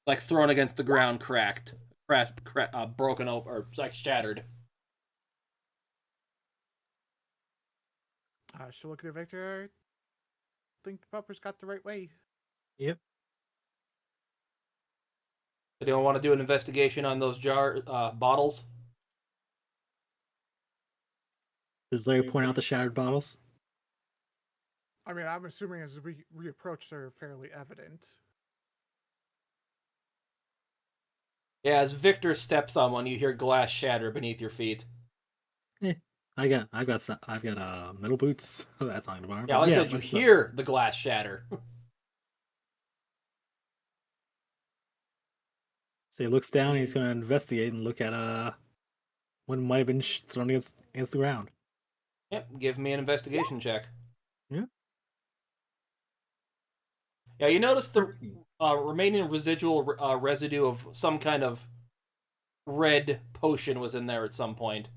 like thrown against the ground, broken open, or like shattered. Should look at it, Victor. I think Pupper's got the right way. Yep. Do you want to do an investigation on those bottles? Does Larry point out the shattered bottles? I mean, I'm assuming as we approach, they're fairly evident. Yeah, as Victor steps on one, you hear glass shatter beneath your feet. I've got metal boots. That's not tomorrow. Yeah, like I said, you hear the glass shatter. So he looks down and he's going to investigate and look at what might have been thrown against the ground. Yep, give me an investigation check. Yeah. Yeah, you notice the remaining residual residue of some kind of red potion was in there at some point.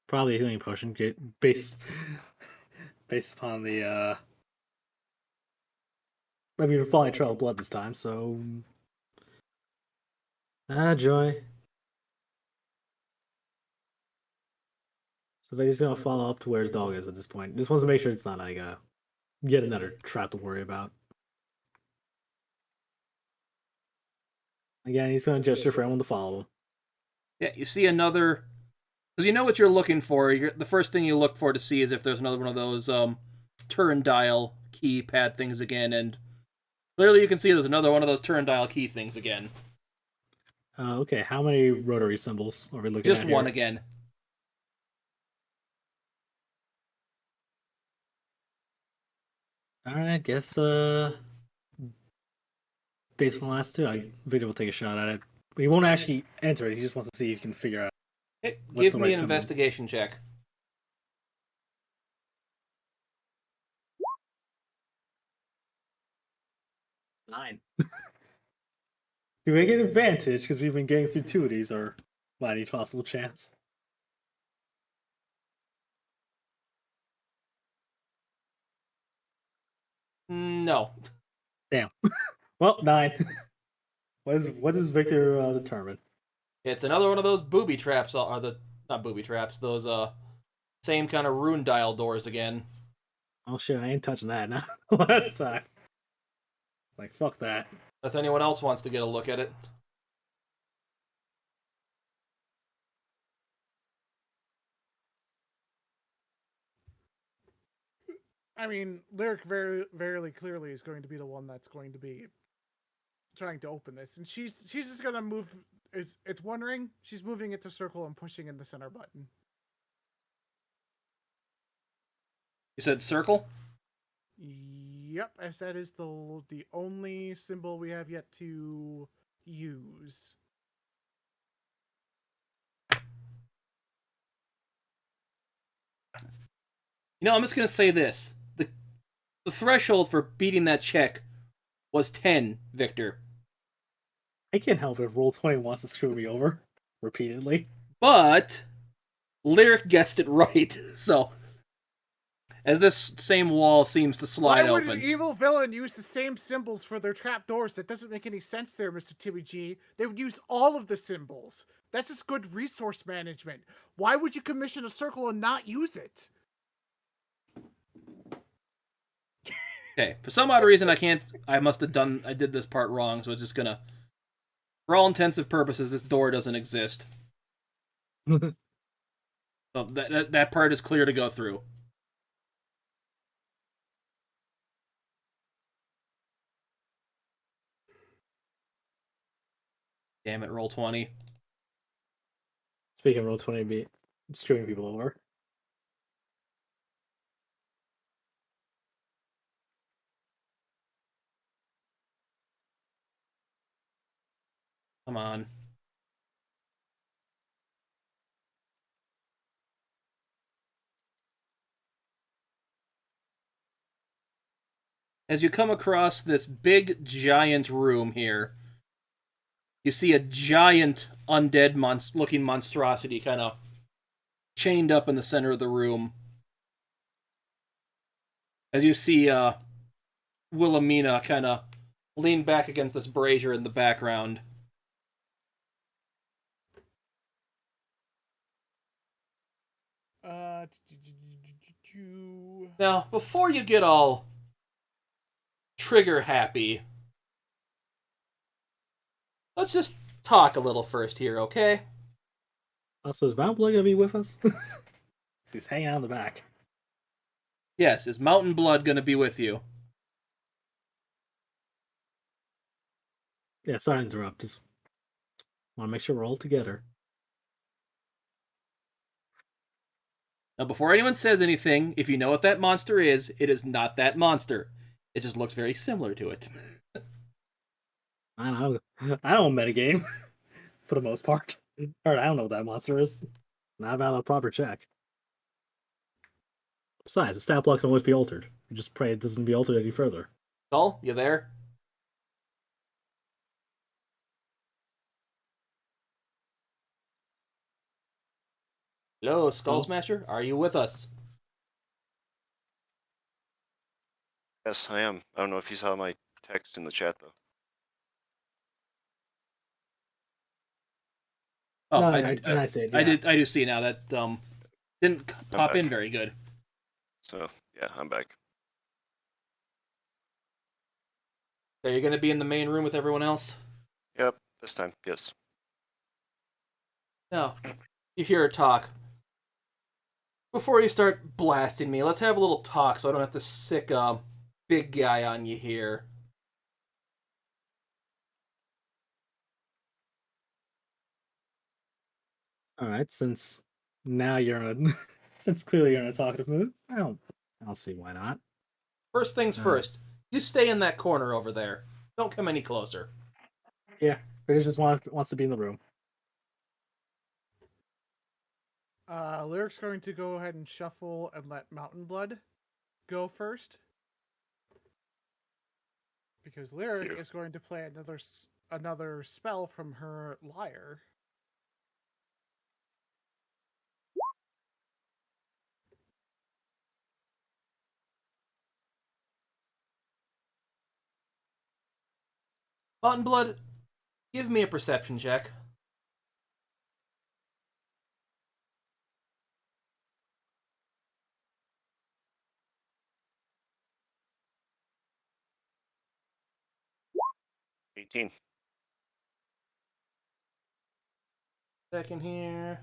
Probably a healing potion based upon the I mean, we're following trail of blood this time, so joy. So he's gonna follow up to where his dog is at this point. Just wants to make sure it's not like yet another trap to worry about. Again, he's gonna gesture for everyone to follow him. Yeah, you see another, because you know what you're looking for. The first thing you look for to see is if there's another one of those turn dial keypad things again, and clearly you can see there's another one of those turn dial key things again. Okay, how many rotary symbols are we looking Just at one here? again. All right, I guess based on the last two, Victor will take a shot at it. But he won't actually enter it. He just wants to see if he can figure out. Hey, What's give the me right an symbol? investigation check. 9. Do we get an advantage because we've been getting through 2 of these, or by any possible chance? No. Damn. Well, 9. What does Victor determine? It's another one of those booby traps, or not booby traps, those same kind of rune dial doors again. Oh shit, I ain't touching that now. Last time. Like, fuck that. Unless anyone else wants to get a look at it. I mean, Lyric very clearly is going to be the one that's going to be trying to open this, and she's just gonna move. It's one ring. She's moving it to circle and pushing in the center button. You said circle? Yep, as that is the only symbol we have yet to use. You know, I'm just gonna say this: the threshold for beating that check was 10, Victor. I can't help it if Roll20 wants to screw me over repeatedly. But Lyric guessed it right. So, as this same wall seems to slide Why would open. an evil villain use the same symbols for their trapdoors? That doesn't make any sense there, Mr. Timmy G. They would use all of the symbols. That's just good resource management. Why would you commission a circle and not use it? Okay, for some odd reason I did this part wrong, so it's just gonna, for all intensive purposes, this door doesn't exist. So that part is clear to go through. Damn it, roll 20. Speaking of Roll20 be screwing people over. Come on. As you come across this big, giant room here, you see a giant undead looking monstrosity kind of chained up in the center of the room. As you see Wilhelmina kind of lean back against this brazier in the background. Now, before you get all trigger happy, let's just talk a little first here, okay? Also, is Mount Blood gonna be with us? He's hanging out in the back. Yes, is Mountain Blood gonna be with you? Yeah, sorry to interrupt. Just want to make sure we're all together. Now, before anyone says anything, if you know what that monster is, it is not that monster. It just looks very similar to it. I don't metagame for the most part. Or I don't know what that monster is. Not about a proper check. Besides, the stat block can always be altered. You just pray it doesn't be altered any further. Skull, you there? Hello, Skull Smasher? Are you with us? Yes, I am. I don't know if you saw my text in the chat though. Oh, No, I see it. I Yeah. do see now that didn't pop back. in very good. So yeah, I'm back. Are you going to be in the main room with everyone else? Yep, this time, yes. No. You hear her talk. Before you start blasting me, let's have a little talk so I don't have to sick a big guy on you here. All right. Since now you're in a, since clearly you're in a talkative mood, I don't see why not. First things first, you stay in that corner over there. Don't come any closer. Yeah, British just wants to be in the room. Lyric's going to go ahead and shuffle and let Mountain Blood go first. Because Lyric is going to play another spell from her lyre. Mountain Blood, give me a perception check. $18. Second here.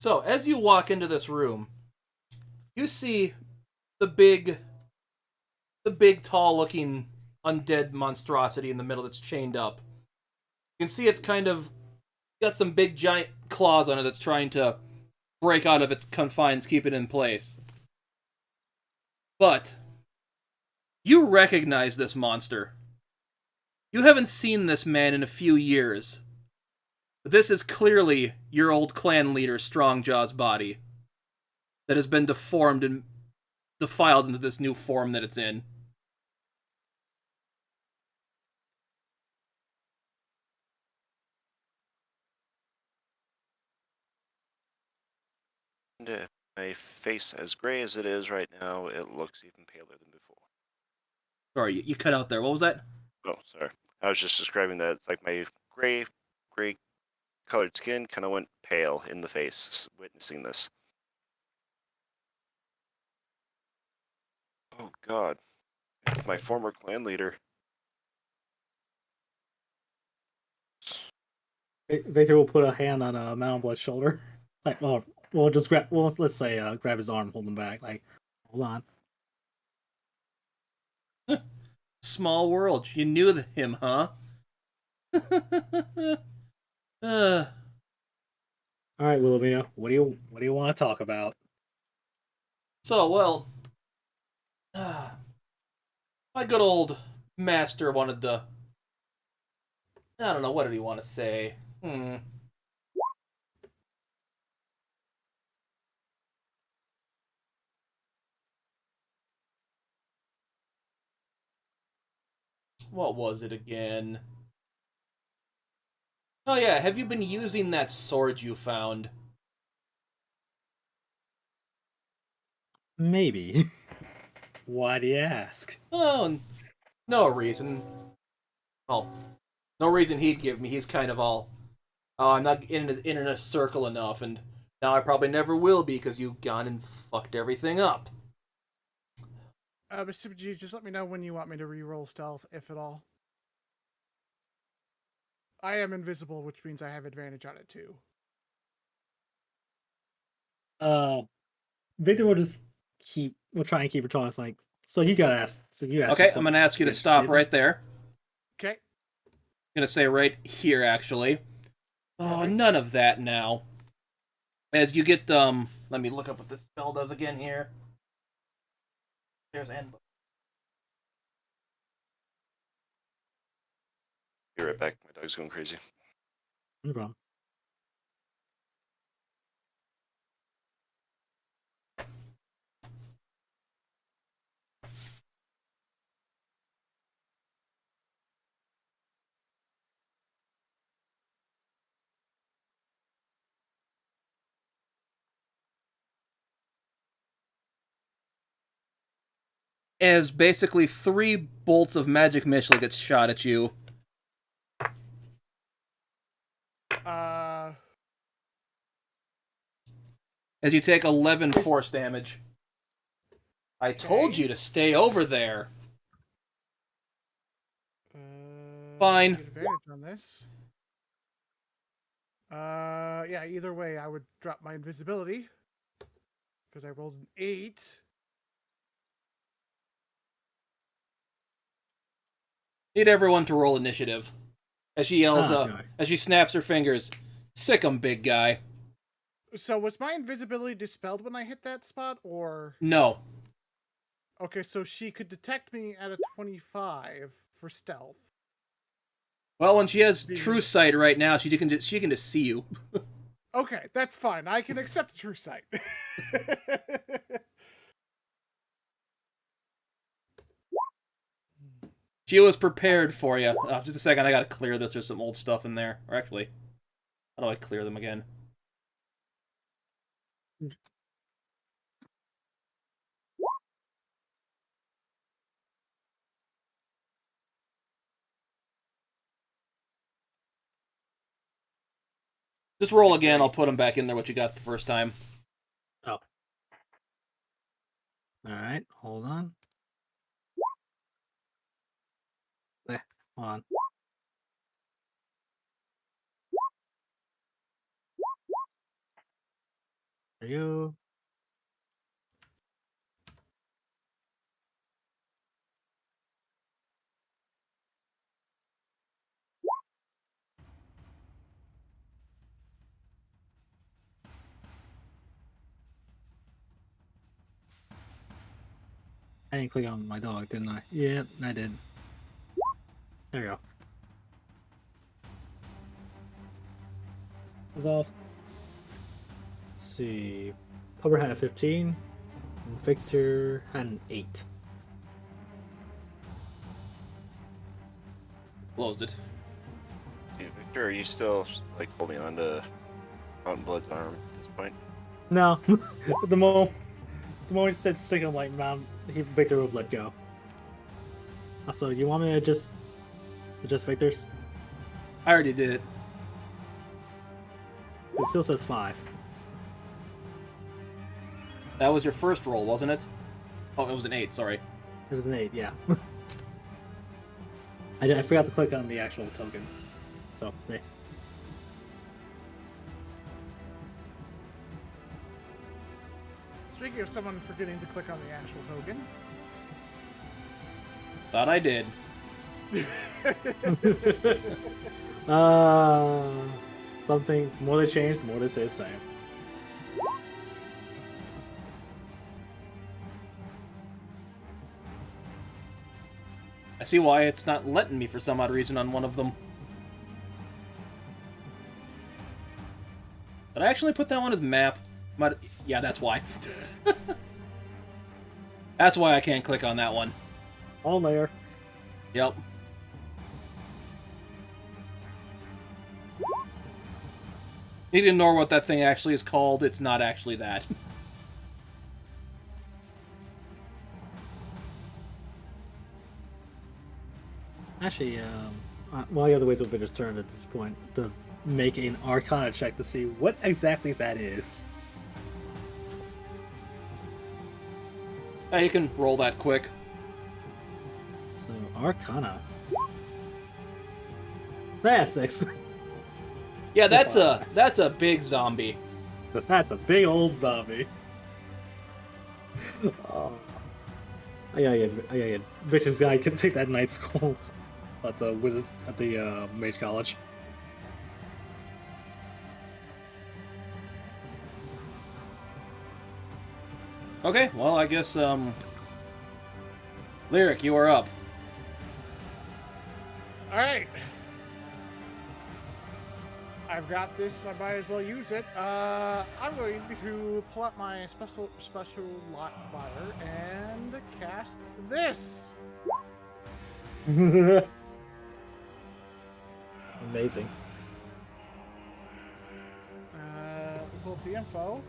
So, as you walk into this room, you see the big, tall-looking undead monstrosity in the middle that's chained up. You can see it's kind of got some big, giant claws on it that's trying to break out of its confines, keep it in place. But you recognize this monster. You haven't seen this man in a few years. But this is clearly your old clan leader, Strongjaw's body, that has been deformed and defiled into this new form that it's in. And my face as gray as it is right now, it looks even paler than before. Sorry, you cut out there. What was that? Oh, sorry. I was just describing that like my gray colored skin kind of went pale in the face witnessing this. Oh God, it's my former clan leader. Victor will put a hand on Mountain Blood's shoulder, like, well, we'll just grab, well, let's say, grab his arm, hold him back, like, hold on. Small world. You knew him, huh? uh, All right, Wilhelmina, what do you want to talk about? so, well, my good old master wanted to. I don't know, what did he want to say? What was it again? Oh yeah, have you been using that sword you found? Maybe. Why do you ask? Oh, no reason. Well, no reason he'd give me. He's kind of all, oh, I'm not in a circle enough, and now I probably never will be because you've gone and fucked everything up. Mr. G, just let me know when you want me to re-roll stealth, if at all. I am invisible, which means I have advantage on it too. Victor will try and keep her talking. It's like, so you gotta ask. So you ask. Okay, I'm gonna ask you to stop right there. Okay. I'm gonna say right here, actually. Oh, Perfect. none of that now. As you get, let me look up what this spell does again here. There's handbook. Be right back. My dog's going crazy. No problem. as basically 3 bolts of magic missile gets shot at you. As you take 11 force damage. I told you to stay over there. Fine. Get advantage on this. Yeah, either way, I would drop my invisibility. Because I rolled an 8. Need everyone to roll initiative. As she yells Okay. as she snaps her fingers. Sick 'em, big guy. So was my invisibility dispelled when I hit that spot, or... No. Okay, so she could detect me at a 25 for stealth. Well, when she has true sight right now, she can just see you. Okay, that's fine. I can accept true sight. She was prepared for you. Just a second, I gotta clear this. There's some old stuff in there. Or actually, how do I clear them again? Just roll again. I'll put them back in there. What you got the first time. Oh. All right. Hold on. Hold on. There you. I didn't click on my dog, didn't I? Yeah, I did. There you go. Resolve. Let's see. Pubber had a 15. And Victor had an 8. Closed it. Dude, Victor, are you still like holding on to Mountain Blood's arm at this point? No. the moment he said sick, I'm like, man, Victor would let go. Also, you want me to just adjust Victor's? I already did it. It still says 5. That was your first roll, wasn't it? Oh, it was an 8. Sorry. It was an 8, yeah. I forgot to click on the actual token. So, hey. Speaking of someone forgetting to click on the actual token. Thought I did. Something, the more they change, the more they say the same. I see why it's not letting me for some odd reason on one of them. Did I actually put that one as map? Yeah, that's why. That's why I can't click on that one. All layer. Yep. You can ignore what that thing actually is called. It's not actually that. Actually, well, I have to wait till Victor's turn at this point to make an Arcana check to see what exactly that is. Yeah, you can roll that quick. So, Arcana. That's 6. Yeah, that's a big zombie. That's a big old zombie. Oh. I gotta get Victor's guy can take that night school at the Wizards at the Mage College. Okay, well, I guess, Lyric, you are up. Alright. I've got this, I might as well use it. I'm going to pull out my special lot buyer and cast this. Amazing. Pull up the info.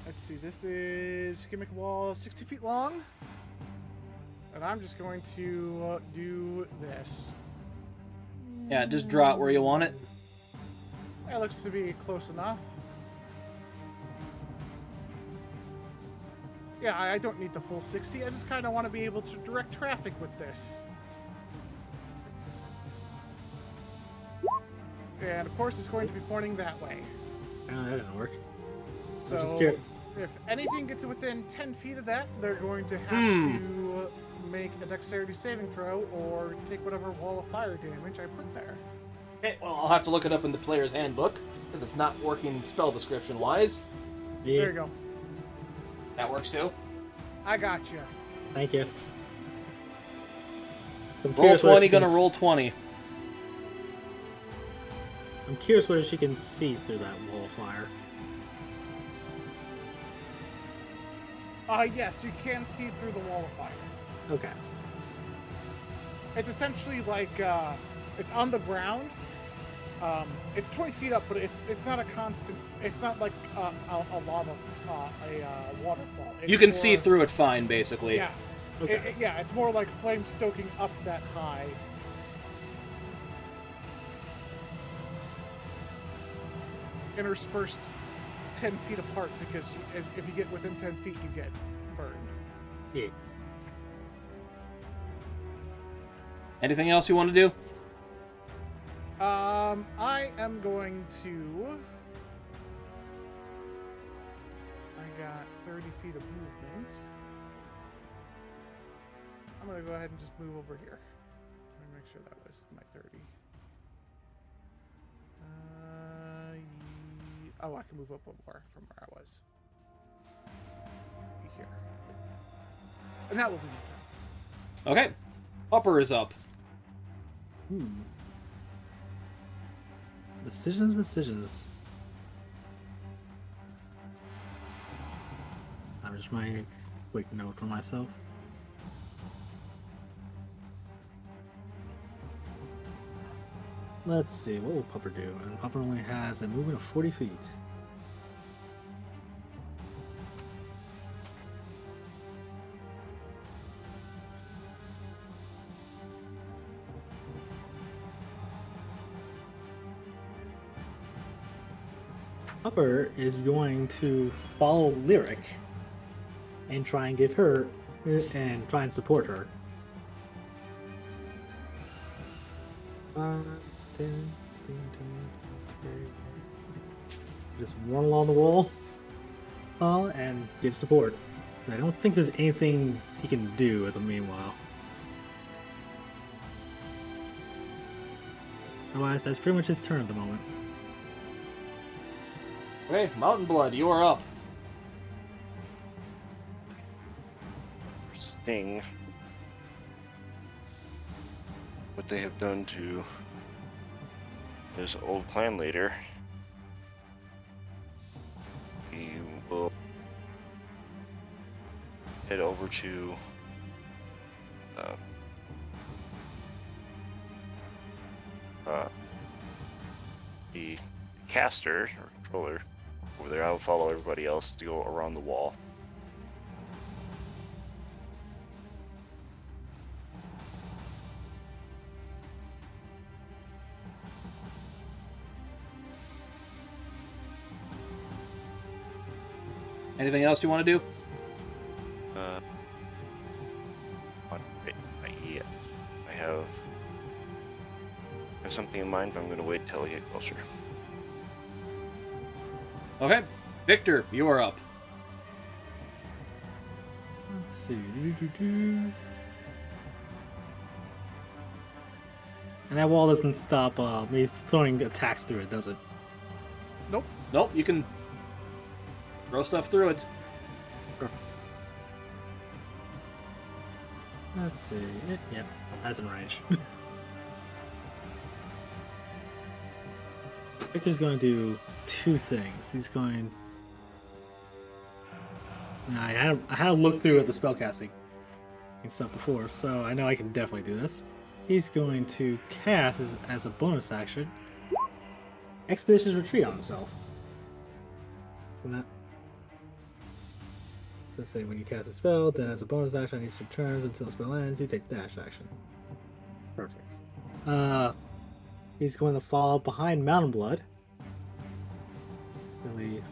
Let's see, this is gimmick wall 60 feet long. And I'm just going to do this. Yeah, just draw it where you want it. That looks to be close enough. Yeah, I don't need the full 60. I just kind of want to be able to direct traffic with this. And of course, it's going to be pointing that way. Oh, that didn't work. So, just scared. if anything gets within 10 feet of that, they're going to have to make a dexterity saving throw or take whatever wall of fire damage I put there. Okay, well, I'll have to look it up in the player's handbook, because it's not working spell description-wise. Yeah. There you go. That works too. I got you. Thank you. I'm Roll curious whether 20, she can gonna roll 20. I'm curious whether she can see through that wall of fire. Yes, you can see through the wall of fire. Okay. It's essentially like, it's on the ground. It's 20 feet up, but it's not a constant, it's not like a lot of, a waterfall. It's You can more, see through it fine, basically. Yeah. Okay. Yeah, it's more like flame stoking up that high. Interspersed 10 feet apart, because if you get within 10 feet, you get burned. Yeah. Anything else you want to do? I am going to... I got 30 feet of movement. I'm going to go ahead and just move over here. Let me make sure that was my 30. Oh, I can move up one more from where I was. Be here. And that will be my turn. Okay. Upper is up. Decisions. I'm just writing a quick note for myself. Let's see, what will Pupper do? And Pupper only has a movement of 40 feet. Pupper is going to follow Lyric and try and give her and try and support her. Just run along the wall and give support. I don't think there's anything he can do at the meanwhile. Otherwise, that's pretty much his turn at the moment. Okay, Mountain Blood, you are up. Seeing what they have done to this old clan leader, we will head over to the caster or controller over there. I will follow everybody else to go around the wall. Anything else you want to do? Not yet. I have something in mind, but I'm going to wait till I get closer. Okay. Victor, you are up. Let's see. And that wall doesn't stop me throwing attacks through it, does it? Nope. Nope, you can throw stuff through it. Perfect. Let's see. Yep, that's in range. Victor's going to do two things. He's going... I had to look through at the spellcasting and stuff before, so I know I can definitely do this. He's going to cast as a bonus action Expeditious Retreat on himself. So that Let's say when you cast a spell, then as a bonus action on each of your turns until the spell ends, you take the dash action. Perfect. He's going to fall behind Mountain Blood. Really.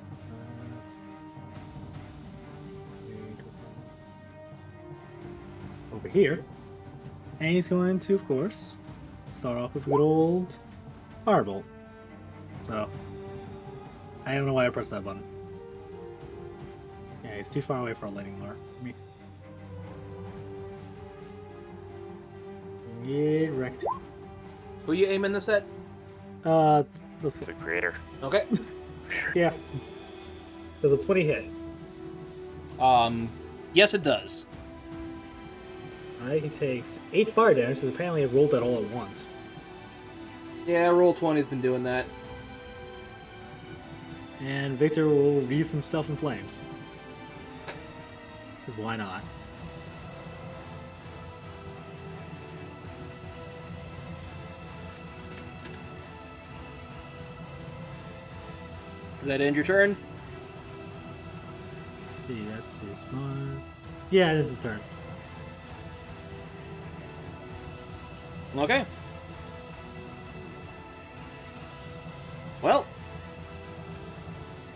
Over here. And he's going to, of course, start off with good old Firebolt. So, I don't know why I pressed that button. Yeah, he's too far away for a lightning lure. Yeah, wrecked. Who you aiming this at? The creator. Okay. yeah. Does a 20 hit? Yes, it does. Alright, he takes 8 fire damage, because apparently it rolled that all at once. Yeah, roll 20's been doing that. And Victor will wreath himself in flames. Because why not? Does that end your turn? See, that's his one. Yeah, it's his turn. Okay. Well,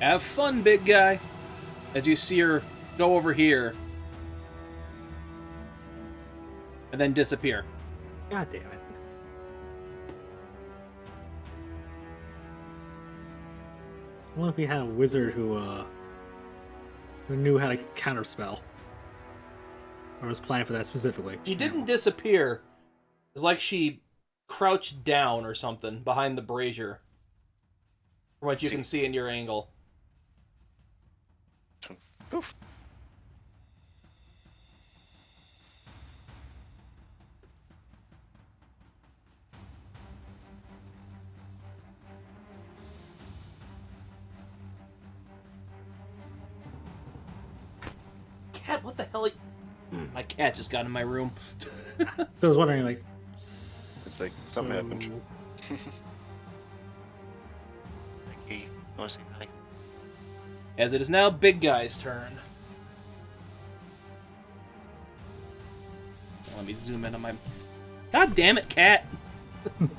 have fun, big guy. As you see her go over here and then disappear. God damn it. I wonder if we had a wizard who knew how to counterspell. Or was planning for that specifically. She didn't disappear. It's like she crouched down or something behind the brazier. From what you can see in your angle. Poof. Cat, what the hell? My cat just got in my room. So I was wondering, like... It's like something happened. Hey, you wanna say hi? As it is now Big Guy's turn. Let me zoom in on my... God damn it, cat! Aren't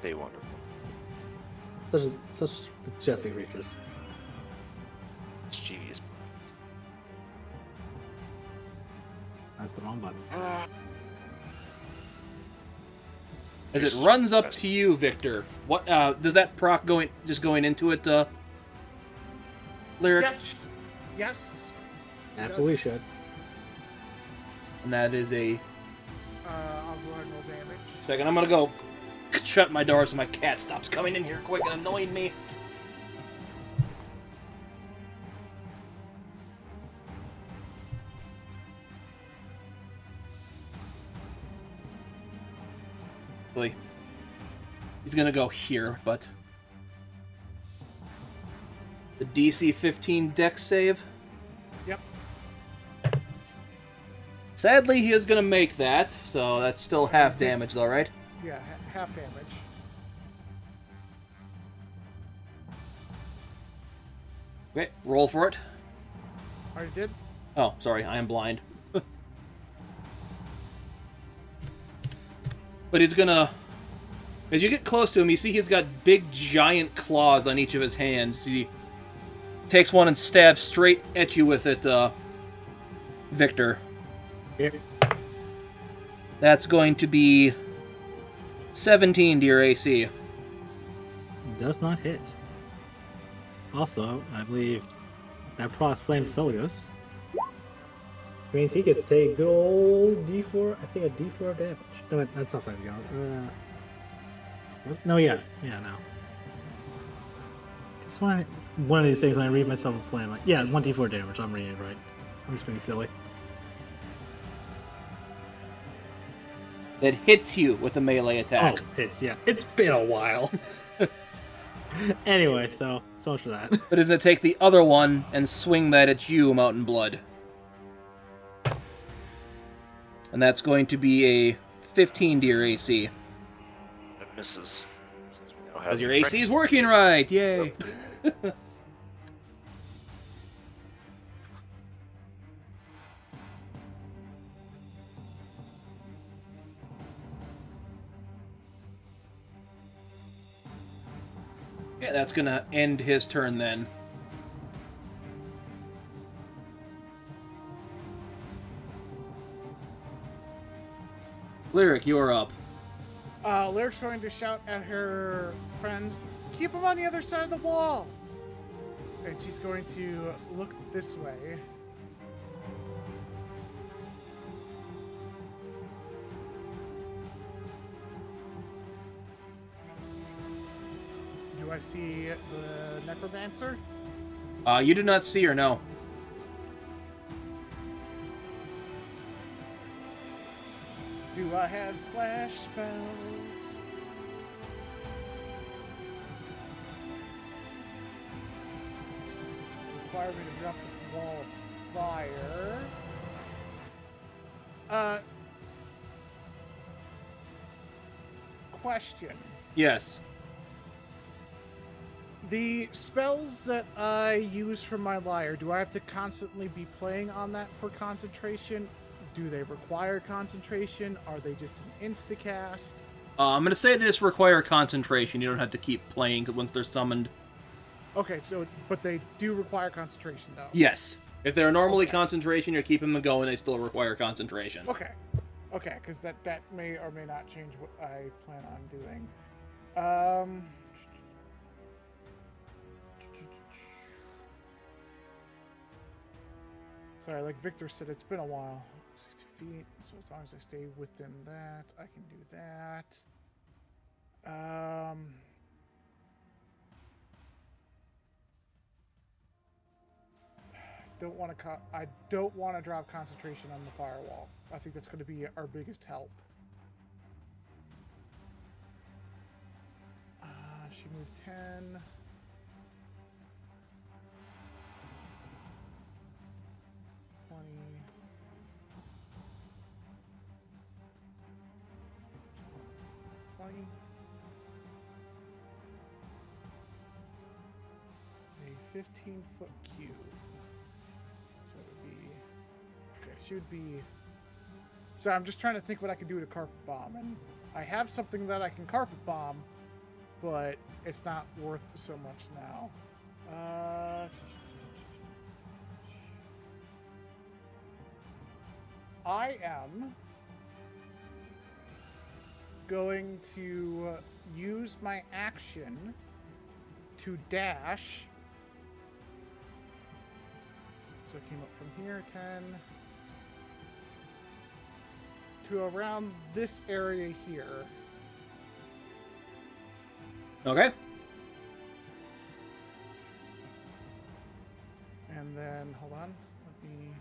they wonderful? Such majestic creatures. Mischievous. That's the wrong button. As it runs up to you, Victor. What does that proc going into it? Lyric. Yes. Yes. Absolutely Yes. should. And that is a I'll go ahead and roll damage. second. I'm gonna go shut my door so my cat stops coming in here quick and annoying me. Really. He's gonna go here, but the DC 15 dex save. Yep. Sadly, he is gonna make that, so that's still half damage, though, right? Yeah, half damage. Okay, roll for it. Already did. Oh, sorry, I am blind. But he's gonna... As you get close to him, you see he's got big, giant claws on each of his hands. He takes one and stabs straight at you with it, Victor. Here. That's going to be 17 to your AC. Does not hit. Also, I believe that Prost Flame Philios means he gets to take good old D4, I think a D4 damage. No, that's not 5 gallons. No, yeah. Yeah, no. This one of these things when I read myself a flame, like, yeah, 1d4 damage, I'm reading it right. I'm just being silly. That hits you with a melee attack. Oh, hits, yeah. It's been a while. Anyway, so much for that. But is it take the other one and swing that at you, Mountain Blood? And that's going to be a 15 to your AC. That misses. Since we now have Because your the AC is working right! Yay! Yeah, that's gonna end his turn then. Lyric, you are up. Lyric's going to shout at her friends, "Keep them on the other side of the wall!" And she's going to look this way. Do I see the necromancer? You do not see her, no. Do I have splash spells? Require me to drop the wall of fire. Question. Yes. The spells that I use from my lyre, do I have to constantly be playing on that for concentration? Do they require concentration? Are they just an instacast? I'm gonna say this require concentration. You don't have to keep playing once they're summoned. Okay, so, but they do require concentration, though. Yes. If they're normally Okay. concentration, you're keeping them going, they still require concentration. Okay. Okay, because that may or may not change what I plan on doing. Sorry, like Victor said, it's been a while. 60 feet, so as long as I stay within that, I can do that. I don't want to drop concentration on the firewall. I think that's going to be our biggest help. She moved 10. A 15-foot cube. So it would be... Okay, she would be... So I'm just trying to think what I could do to carpet bomb. And I have something that I can carpet bomb, but it's not worth so much now. I am going to use my action to dash. So it came up from here, 10, to around this area here. Okay. And then, hold on, let me...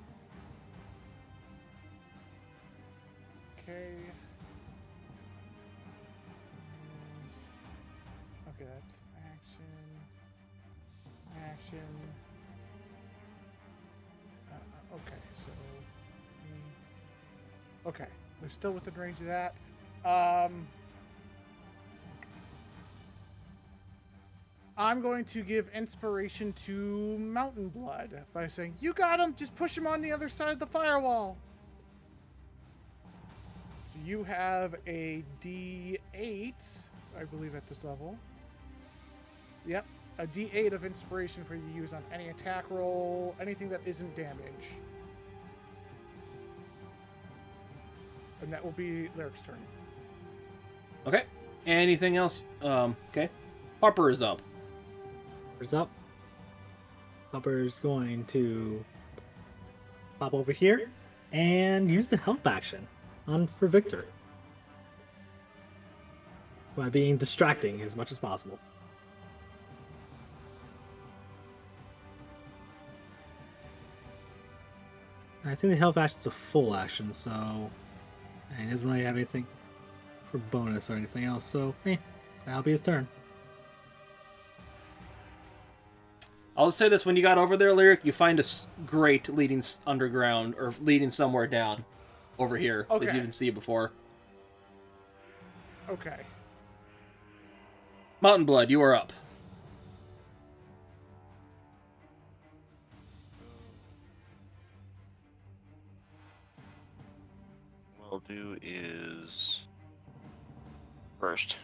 Okay. Okay, that's action. Okay, so... Okay, we're still within range of that. I'm going to give inspiration to Mountain Blood by saying, "You got him! Just push him on the other side of the firewall!" So you have a D8, I believe, at this level. Yep, a D8 of inspiration for you to use on any attack roll, anything that isn't damage. And that will be Lyric's turn. Okay. Anything else? Okay. Harper is up. Harper's up. Harper's going to pop over here and use the help action for Victor by being distracting as much as possible. I think the help action's a full action, so and he doesn't really have anything for bonus or anything else, so that'll be his turn. I'll just say this: when you got over there, Lyric, you find a grate leading underground or leading somewhere down over here that you didn't see before. Okay. Mountain Blood, you are up. What I'll do is first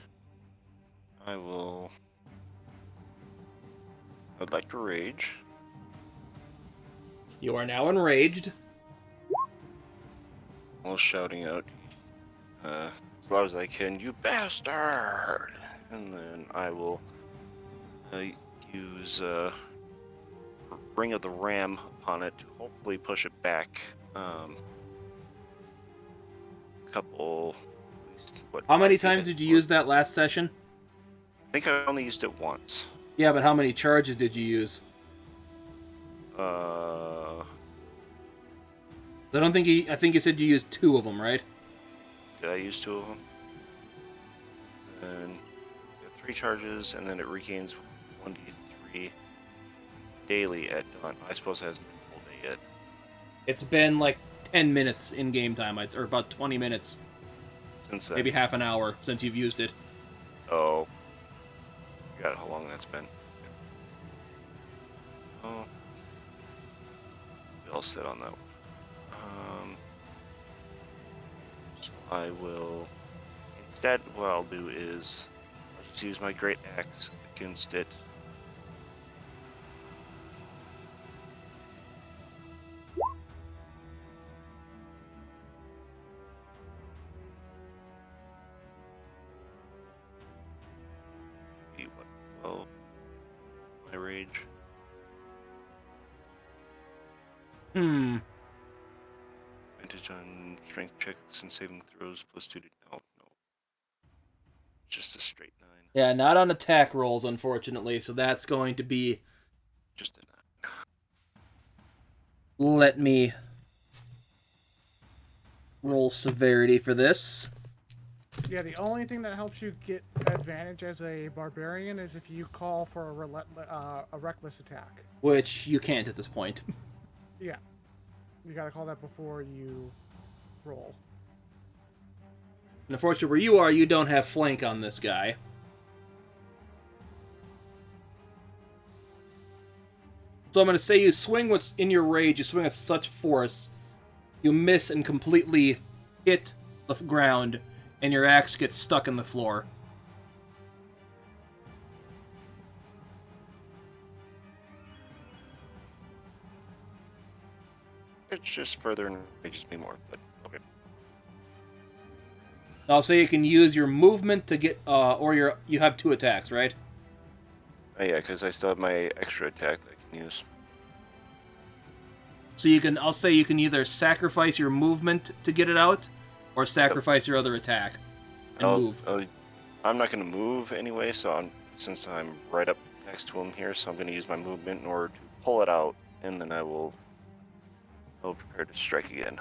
I will I'd like to rage. You are now enraged. While shouting out as loud as I can, "You bastard!" And then I will use Ring of the Ram upon it to hopefully push it back. Couple. At least, what, How many 5 feet times did you use that last session? I think I only used it once. Yeah, but how many charges did you use? I think you said you used 2 of them, right? Did I use 2 of them? And 3 charges, and then it regains 1d3 daily at dawn. I suppose it hasn't been a full day yet. It's been like 10 minutes in game time, or about 20 minutes, Since then. maybe half an hour since you've used it. Oh. I forgot how long that's been. Oh. I'll sit on that one. So I will. Instead, what I'll do is I'll just use my great axe against it. Be what? Well, my rage. Advantage on strength checks and saving throws plus 2 to. Oh, no. Just a straight 9. Yeah, not on attack rolls, unfortunately, so that's going to be... Just a 9. Let me roll severity for this. Yeah, the only thing that helps you get advantage as a barbarian is if you call for a reckless attack. Which you can't at this point. Yeah. You gotta call that before you roll. And unfortunately, where you are, you don't have flank on this guy. So I'm going to say you swing what's in your rage, you swing with such force, you miss and completely hit the ground, and your axe gets stuck in the floor. It's just further enrages me more, but okay. I'll say you can use your movement to get, you have 2 attacks, right? Oh yeah, because I still have my extra attack that I can use. So I'll say you can either sacrifice your movement to get it out, or sacrifice your other attack and move. I'm not going to move anyway, so since I'm right up next to him here, so I'm going to use my movement in order to pull it out, and then I'll prepare to strike again.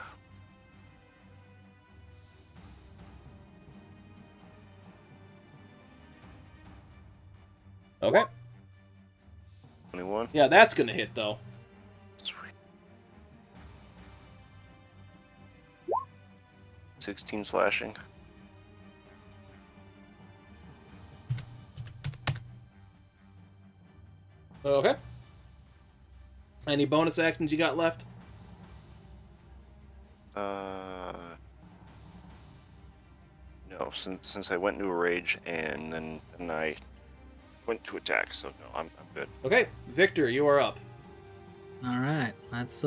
Okay. 21. Yeah, that's going to hit, though. Sweet. 16 slashing. Okay. Any bonus actions you got left? No, since I went into a rage and then I went to attack, so no, I'm good. Okay, Victor, you are up. All right, let's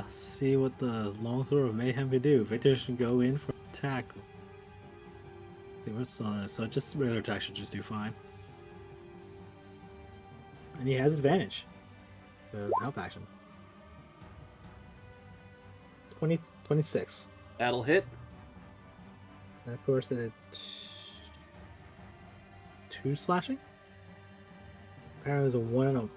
see what the longsword of mayhem can do. Victor should go in for attack. See what's so just regular attack should just do fine, and he has advantage. Because help action. 26. That'll hit. And of course, it 2 slashing. Apparently, there's a 1 and a.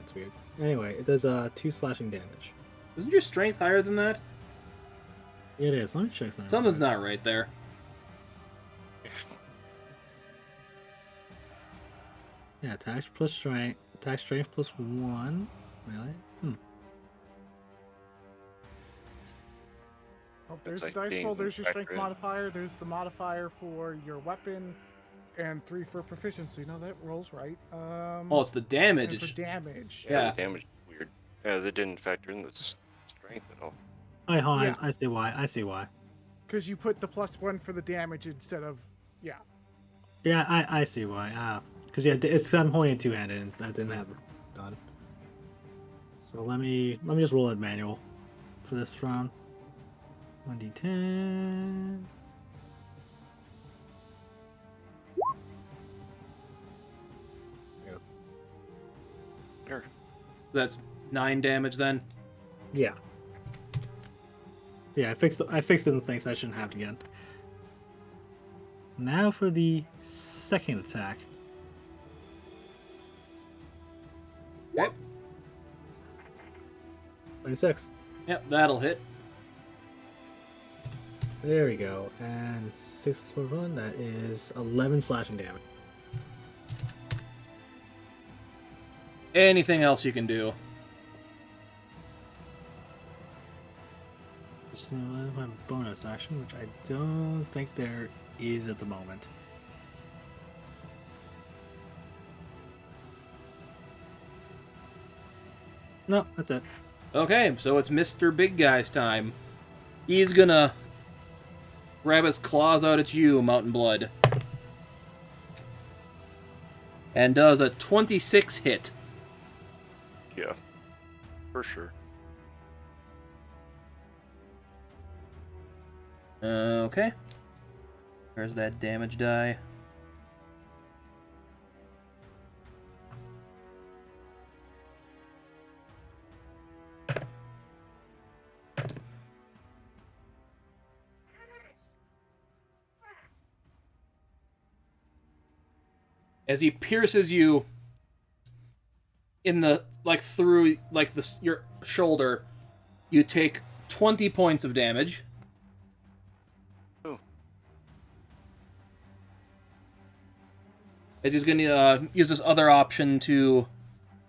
That's weird. Anyway, it does 2 slashing damage. Isn't your strength higher than that? It is. Let me check something. Something's not right there. Yeah, attack plus strength. Attack strength plus 1. Really? Oh, there's like the dice being roll, there's your strength factored in. modifier, there's the modifier for your weapon, and 3 for proficiency. No, that rolls right. Oh, it's the And damage. for damage. Yeah. The damage is weird. Yeah, that didn't factor in the strength at all. Hi, Han. Yeah. I see why. I see why. Because you put the +1 for the damage instead of... Yeah. Yeah, I see why. because yeah, I'm holding it two-handed, and I didn't have it done. So let me just roll it manual for this round. 1d10. Here. That's 9 damage then. Yeah. Yeah, I fixed it in things I shouldn't have it again. Now for the second attack. Okay. 26. Yep, that'll hit. There we go. And 6 plus 1, that is 11 slashing damage. Anything else you can do? Which is my bonus action, which I don't think there is at the moment. No, that's it. Okay, so it's Mr. Big Guy's time. He's gonna grab his claws out at you, Mountain Blood. And does a 26 hit. Yeah, for sure. Okay. Where's that damage die? As he pierces you in the through your shoulder, you take 20 points of damage. Ooh. As he's going to use this other option to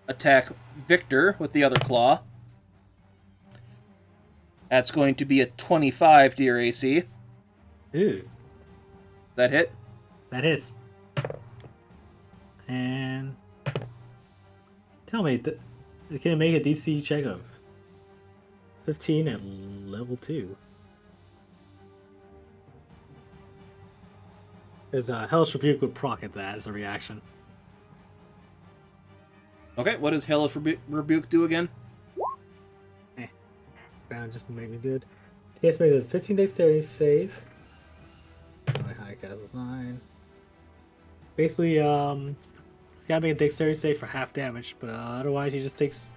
attack Victor with the other claw. That's going to be a 25 to your AC. Ooh, That hit? that hits. And tell me, can it make a DC check of 15 at level 2? Because Hellish Rebuke would proc at that as a reaction. Okay, what does Hellish Rebuke do again? Just make me good. He has made a 15 dexterity save. My high cast is 9. Basically, he's gotta make a dexterity save for half damage, but otherwise he just takes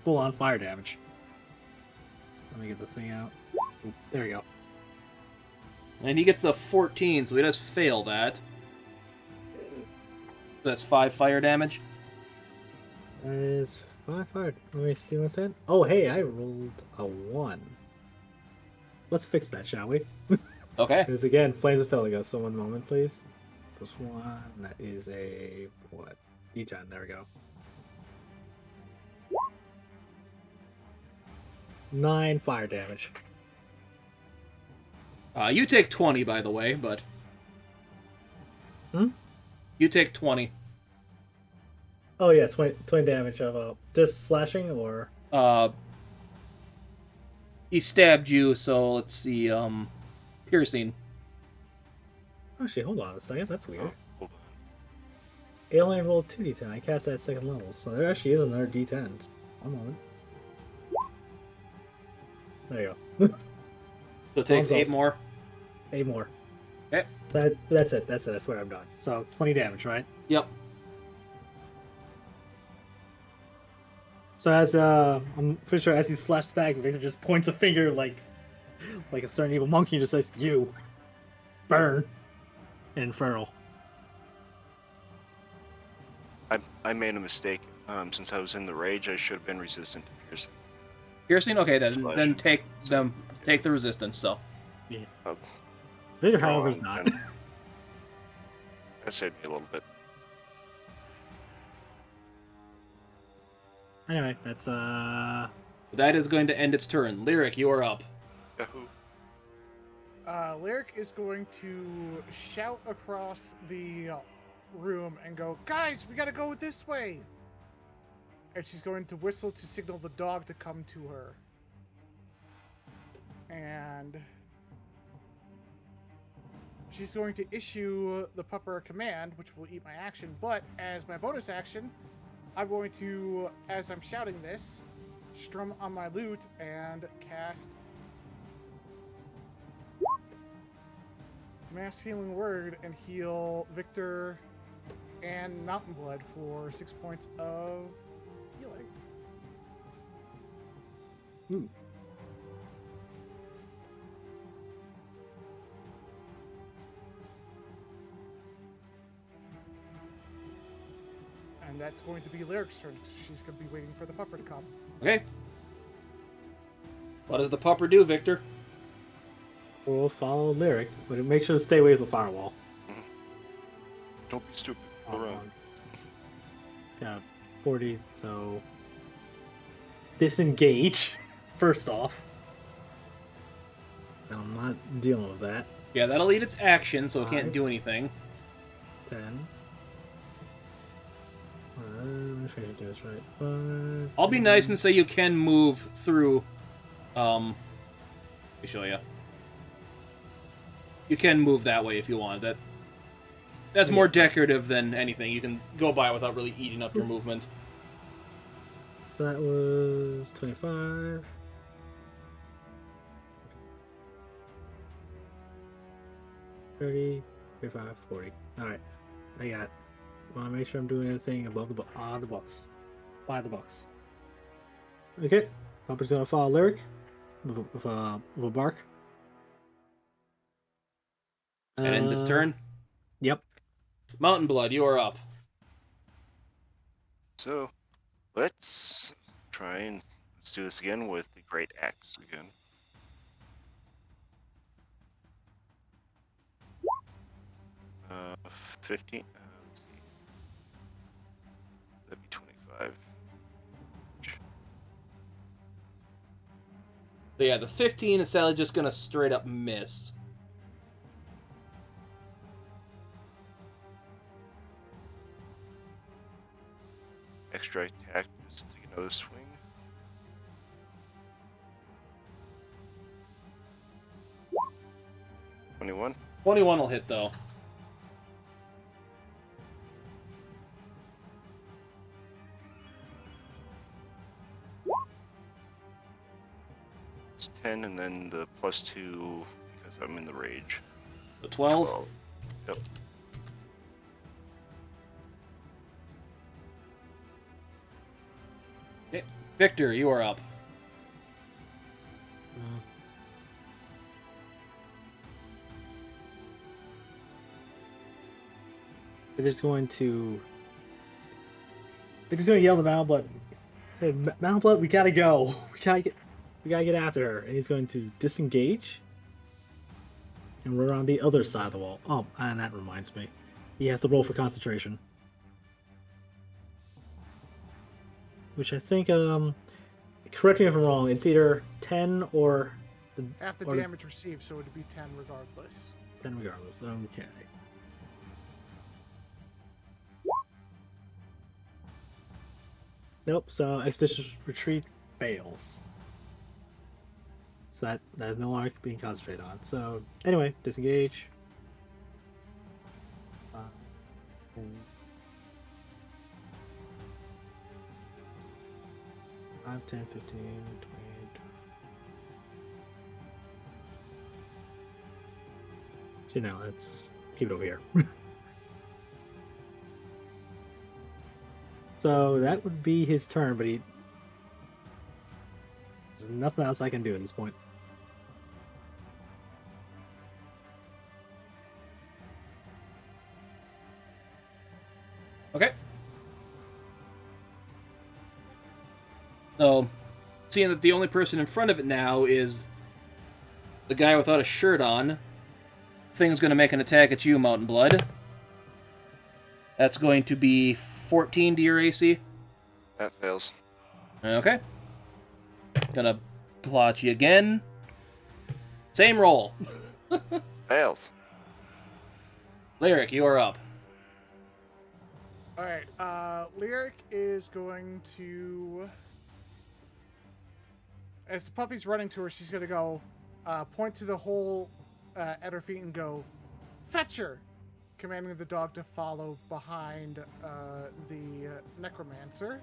full on fire damage. Let me get this thing out. Oop, there we go. And he gets a 14, so he does fail that. That's 5 fire damage. That is 5 fire. Let me see what's that. Oh, hey, I rolled a 1. Let's fix that, shall we? Okay. Because again, Flames of Felligo. So one moment, please. +1. That is a what? D10. There we go. 9 fire damage. You take 20, by the way, but... Hmm? You take 20. Oh yeah, 20 damage of just slashing or He stabbed you, so let's see, piercing. actually hold on a second, that's weird. Oh, hold Alien rolled 2d10. I cast that at 2nd level, so there actually is another d10. One moment. There you go. So it takes Thumbs 8 up. more. 8 more. Okay. That's it. I swear I'm done. So 20 damage, right? Yep. So as I'm pretty sure as he slashes back, Victor just points a finger like a certain evil monkey and just says, "You burn." Infernal. I made a mistake. Since I was in the rage, I should have been resistant to piercing. Piercing? Okay, then Slashing. take the resistance, so. Yeah. Oh, Victor, however, is not. That saved me a little bit. Anyway, that's That is going to end its turn. Lyric, you are up. Yahoo! Lyric is going to shout across the room and go, "Guys, we gotta go this way!" And she's going to whistle to signal the dog to come to her. she's going to issue the pupper a command, which will eat my action. But as my bonus action, I'm going to, as I'm shouting this, strum on my lute and cast Mass Healing Word and heal Victor and Mountain Blood for 6 points of healing. Ooh. And that's going to be Lyric's turn. She's going to be waiting for the pupper to come. Okay. What does the pupper do, Victor? We'll follow Lyric, but make sure to stay away from the firewall. Don't be stupid. Go around. Got 40, so disengage. First off, I'm not dealing with that. Yeah, that'll eat its action, so it can't 5, do anything. 10. I'm trying to do this right. 5, I'll be nice and say you can move through. Let me show you. You can move that way if you want. That's more decorative than anything. You can go by without really eating up your movement. So that was 25. 30, 35, 40. Alright. I got. Want to make sure I'm doing everything above the on the box. By the box. Okay. Pupper's gonna follow Lyric with a bark. And end this turn. Yep. Mountain Blood, you are up. So, let's try and let's do this again with the Great Axe again. Uh, 15. Let's see. That'd be 25. So yeah, the 15 is sadly just gonna straight up miss. Extra attack is take another swing. $21. 21 will hit though. It's 10, and then the +2 because I'm in the rage. The 12. 12. Yep. Okay. Victor, you are up. They're just going to yell to Malblood. Hey, Malblood, we gotta go. We gotta get after her. And he's going to disengage and run around the other side of the wall. Oh, and that reminds me, he has to roll for concentration, which I think, correct me if I'm wrong, it's either 10 or Half the damage received, so it would be 10 regardless. 10 regardless. Okay. Nope, so Expeditious Retreat fails. So that is no longer being concentrated on. So, anyway, disengage. 5, 10, 15, 20. You know, let's keep it over here. So that would be his turn, but there's nothing else I can do at this point. Okay. So, seeing that the only person in front of it now is the guy without a shirt on, thing's going to make an attack at you, Mountain Blood. That's going to be 14 to your AC. That fails. Okay. Gonna plot you again. Same roll. Fails. Lyric, you are up. Alright, Lyric is going to... As the puppy's running to her, she's going to go point to the hole at her feet and go, Fetcher! Commanding the dog to follow behind the necromancer.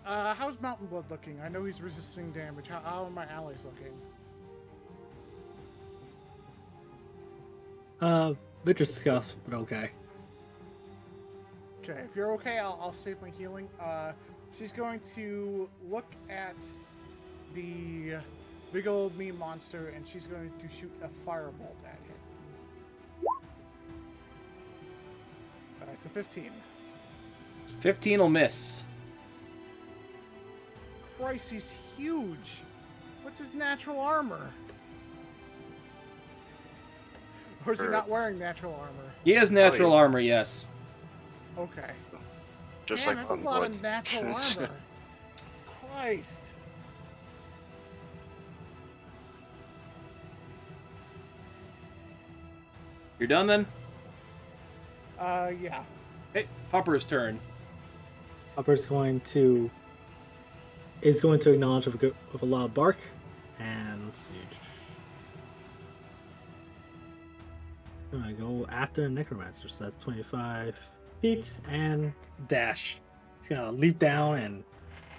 How's Mountain Blood looking? I know he's resisting damage. How are my allies looking? Victor scuff, but okay. Okay, if you're okay, I'll save my healing. She's going to look at the big old mean monster, and she's going to shoot a firebolt at him. It's a 15. 15 will miss. Christ, he's huge. What's his natural armor? Or is he not wearing natural armor? He has natural armor, yes. Okay. Just Man, like that's a Mountain lot Blood. of natural armor. Christ. You're done then? Yeah. Hey, Pupper's turn. Hopper's going to acknowledge of a loud bark, and let's see. I'm gonna go after the necromancer, so that's 25 feet and dash. He's gonna leap down and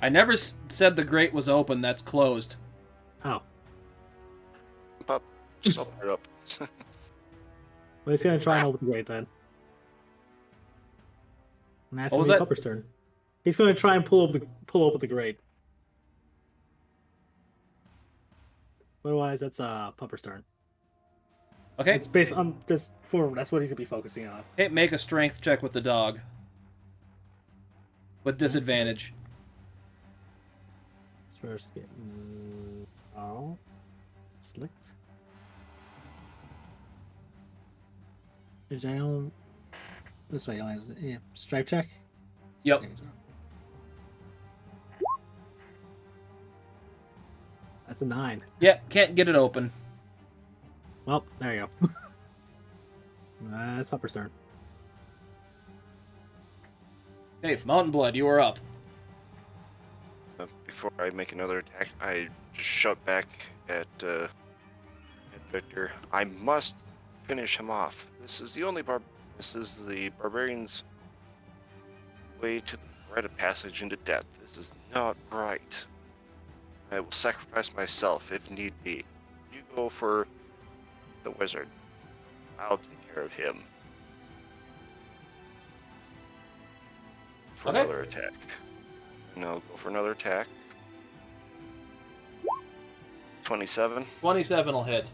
I never said the grate was open. That's closed. oh, Up. Just open it up. well, he's gonna try and open the grate then. And that's What was gonna be that? Pupper's turn. He's gonna try and pull open the grate. Otherwise, that's Pupper's turn. Okay. It's based on this form. That's what he's gonna be focusing on. Hey, make a strength check with the dog. With disadvantage. Let's first get slicked. Did I don't? This way, yeah. Stripe check. Yep. That's a 9. Yeah, can't get it open. Well, there you go. That's Pupper's turn. Hey, Mountain Blood, you are up. Before I make another attack, I just shout back at Victor. I must finish him off. This is the barbarian's way to the rite of passage into death. This is not right. I will sacrifice myself if need be. You go for the wizard. I'll take care of him. For Okay. another attack. And I'll go for another attack. 27. 27 will hit.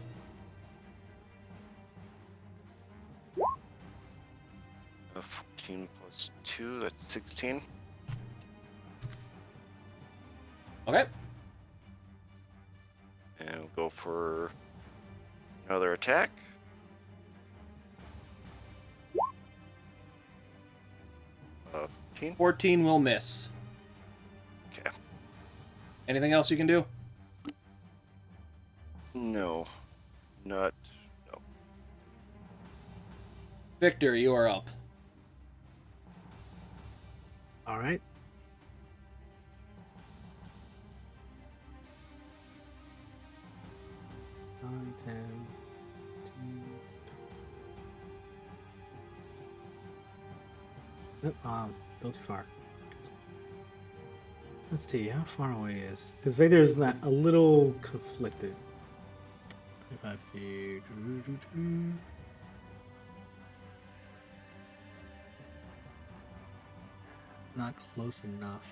14 plus 2, that's 16. Okay. And we'll go for another attack. 15. 14 will miss. Okay. Anything else you can do? No. No. Victor, you are up. All right. Nine, 10, 15. Nope, go too far. Let's see how far away it is. Because Vader is not a little conflicted. 25 feet. Not close enough.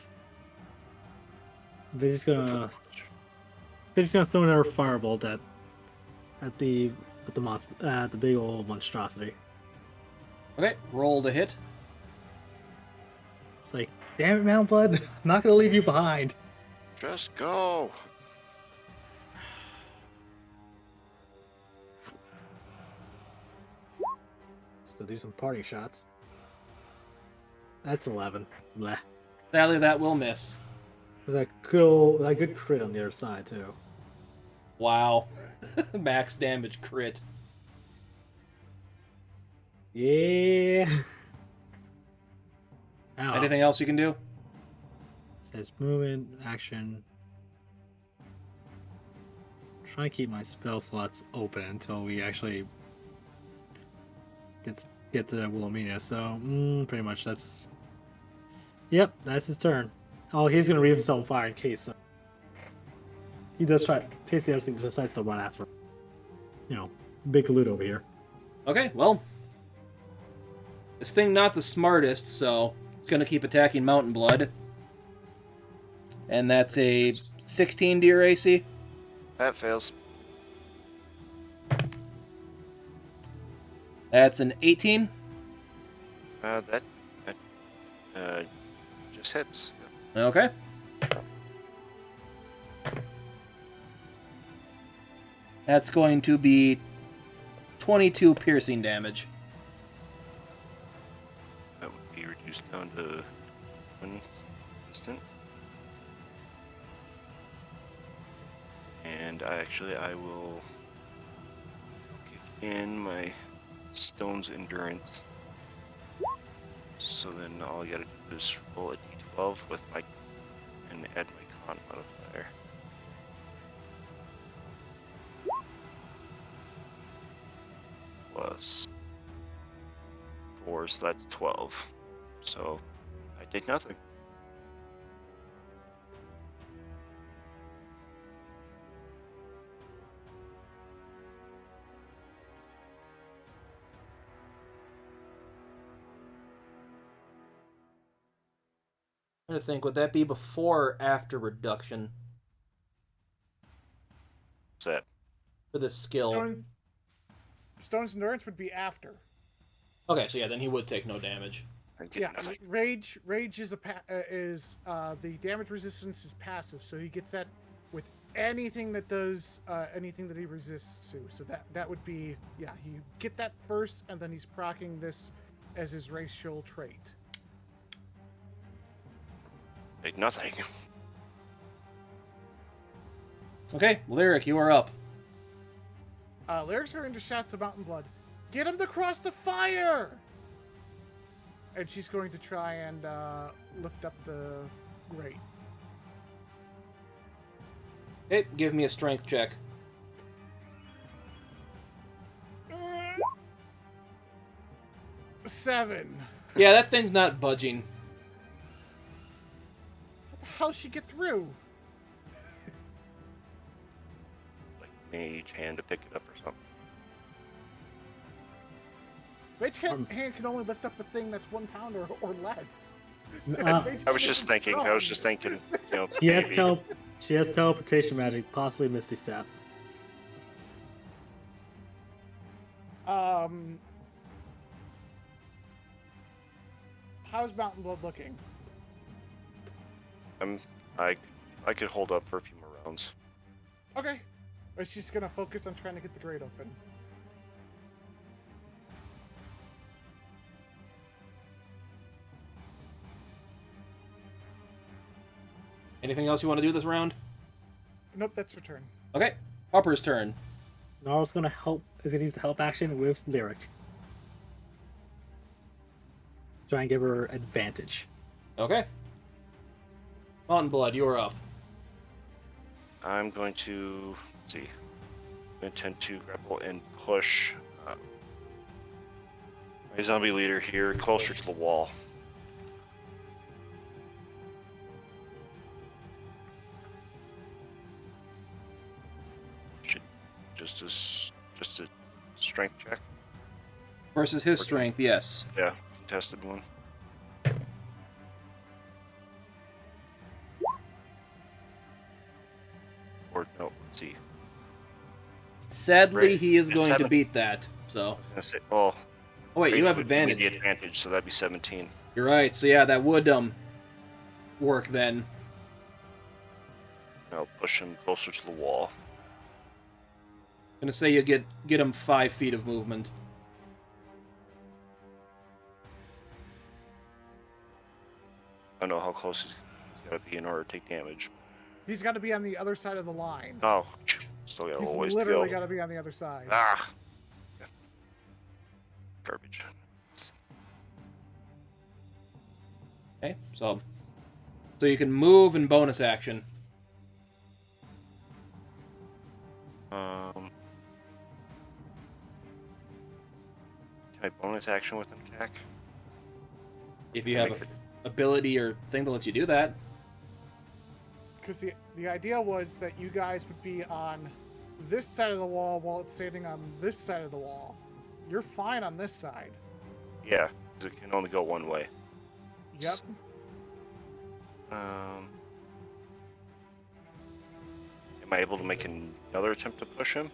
They're just gonna throw another firebolt at the monster, the big old monstrosity. Okay, roll to hit. It's like, damn it, Mount Blood, I'm not gonna leave you behind. Just go. Still do some party shots. That's 11. Bleh. Sadly, that will miss. That good crit on the other side too. Wow. Max damage crit. Yeah. Ow. Anything else you can do? Says movement, action. Trying to keep my spell slots open until we actually get to Wilhelmina. So pretty much that's. Yep, that's his turn. Oh, he's gonna leave himself on fire in case. He does try tasting everything, decides to run after. Big loot over here. Okay, well, this thing not the smartest, so it's gonna keep attacking Mountain Blood, and that's a 16 to your AC. That fails. That's an 18. That just hits. Okay. That's going to be 22 piercing damage. That would be reduced down to 1 instant. And I will kick in my Stone's Endurance. So then all you gotta do is roll a d12 with my and add my con modifier. Plus 4, so that's 12. So I did nothing. I'm trying to think, would that be before or after reduction What's that? for this skill? Stone's endurance would be after. Okay, so yeah, then he would take no damage. I get Yeah, nothing. rage is the damage resistance is passive, so he gets that with anything that does anything that he resists to. So that would be you get that first, and then he's proccing this as his racial trait. Take nothing. Okay, Lyric, you are up. Lyric's going to shout to Mountain Blood, "Get him to cross the fire!" And she's going to try and lift up the grate. Hey, give me a strength check. 7. Yeah, that thing's not budging. How'd she get through? Like mage hand to pick it up or something. Mage hand can only lift up a thing that's 1 pound or less. I was just thinking. She has maybe. she has teleportation magic, possibly Misty Step. How's Mountain Blood looking? I could hold up for a few more rounds. Okay. Or she's gonna focus on trying to get the grate open. Anything else you want to do this round? Nope, that's her turn. Okay, Upper's turn. Gnarl's gonna use the help action with Lyric. Try and give her advantage. Okay. Mountain Blood, you are up. I'm going to intend to grapple and push my zombie leader here closer to the wall. Just a strength check. Versus his strength, yes. Yeah, contested one. Or no, let's see. Sadly, Right. he is It's going to 7. beat that, so... I was gonna say, oh, Oh wait, you rage have would give me advantage. the advantage, so that'd be 17. You're right, so yeah, that would, work then. I'll push him closer to the wall. Gonna say you get him 5 feet of movement. I don't know how close he's got to be in order to take damage. He's got to be on the other side of the line. Oh, still got a He's little ways to literally go. got to be on the other side. Ah! Garbage. Okay, so So you can move and bonus action. Can I bonus action with an attack? If you have a ability or thing that lets you do that. Because the idea was that you guys would be on this side of the wall while it's standing on this side of the wall. You're fine on this side. Yeah, 'cause it can only go one way. Yep. Am I able to make another attempt to push him?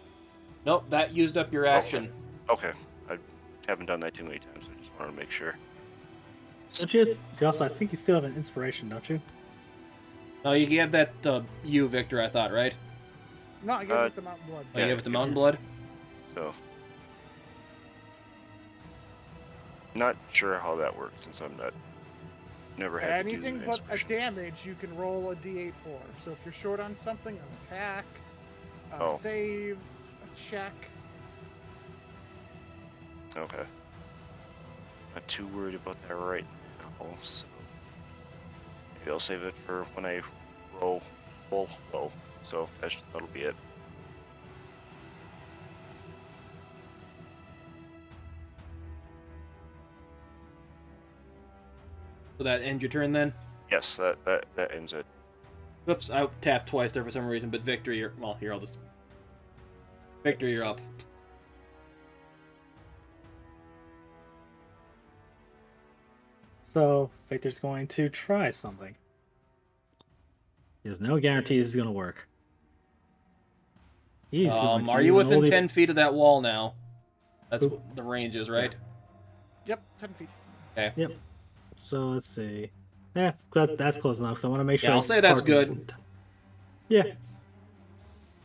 Nope, that used up your action. Okay. I haven't done that too many times. I just wanted to make sure. Don't you also, I think you still have an inspiration, don't you? No, you gave that you, Victor, I thought, right? No, I gave it the Mountain Blood. Oh, you gave it the Mountain Blood? So, not sure how that works since I'm never had Anything to do but a inspiration. damage you can roll a d8 for. So if you're short on something, an attack, a Oh. save, a check. Okay. Not too worried about that right now, so maybe I'll save it for when I roll low. So that'll be it. So that end your turn then? Yes, that ends it. Oops, I tapped twice there for some reason, but Victor, here, I'll just... Victor, you're up. So Victor's going to try something. There's no guarantee this is going to work. He's going to Are you within only- 10 feet of that wall now? That's Oop. what the range is, right? Yep, 10 feet. Okay. Yep. So let's see. That's close enough. So I want to make sure. Yeah, I'll say that's park- good. Yeah.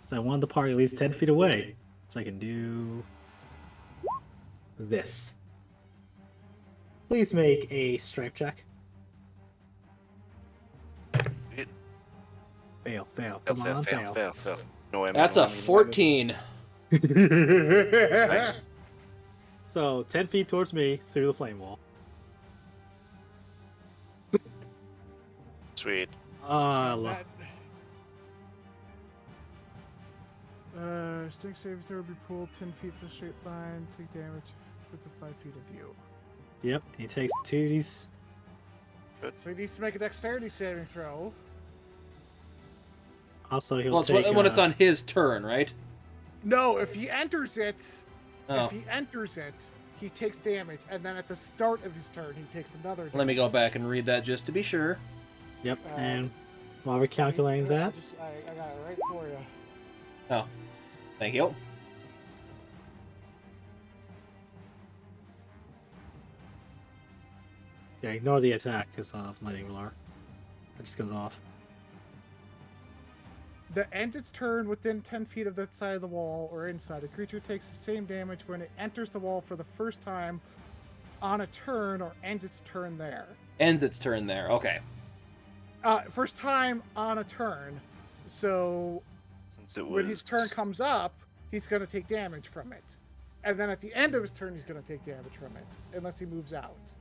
So I want the park at least 10 feet away, so I can do this. Please make a strength check. It, Fail. fail, Come on, fail. No ammo. That's no a ammo, no 14. ammo. Nice. So 10 feet towards me through the flame wall. Sweet. Strength saving throw will be pulled 10 feet from the straight line. Take damage within 5 feet of you. Yep. He takes 2d. So he needs to make a dexterity saving throw. Also, he'll Well, it's take when it's on his turn, right? No, if he enters it, Oh. he takes damage, and then at the start of his turn, he takes another damage. Let me go back and read that just to be sure. Yep. And while we're calculating that, I got it right for you. Oh. Thank you. yeah, ignore the attack because of lightning roller. It just goes off. That ends its turn within 10 feet of that side of the wall or inside. A creature takes the same damage when it enters the wall for the first time on a turn or ends its turn there. Ends its turn there. Okay. First time on a turn. So Since it was when his turn comes up, he's going to take damage from it. And then at the end of his turn, he's going to take damage from it, unless he moves out.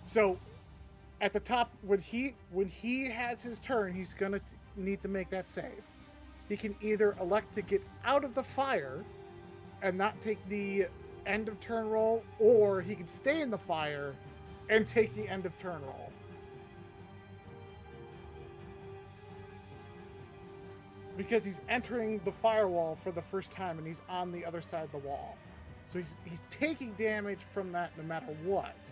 So at the top, when he has his turn, he's going to need to make that save. He can either elect to get out of the fire and not take the end of turn roll, or he can stay in the fire and take the end of turn roll. Because he's entering the firewall for the first time and he's on the other side of the wall. So he's taking damage from that no matter what.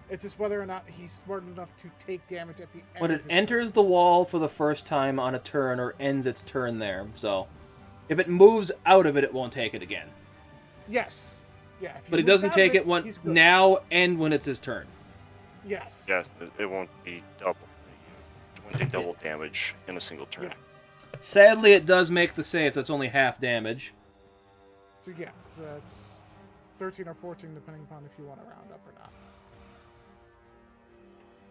It's just whether or not he's smart enough to take damage at the end When of it his enters the wall for the first time on a turn or ends its turn there. So if it moves out of it, it won't take it again. turn. Yes. Yeah. If But he moves doesn't out of take it when he's good. now and when it's his turn. Yes. Yeah, it won't be double. It won't take double damage in a single turn. Yeah. Sadly, it does make the save that's only half damage. So yeah, so that's 13 or 14 depending upon if you want to round up or not.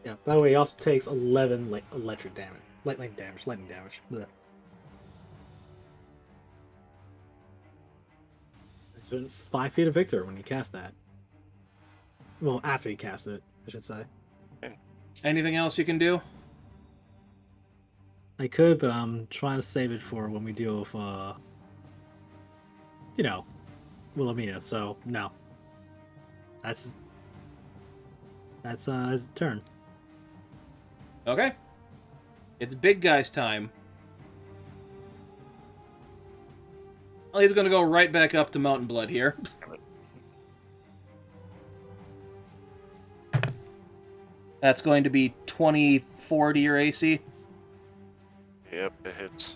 Yeah. By the way, he also takes 11 electric damage, lightning damage. Blech. It's been 5 feet of Victor when you cast that. Well, after he cast it, I should say. Anything else you can do? I could, but I'm trying to save it for when we deal with, Wilhelmina. So no, that's his turn. Okay. It's big guy's time. Well, he's going to go right back up to Mountain Blood here. That's going to be 24 to your AC. Yep, it hits.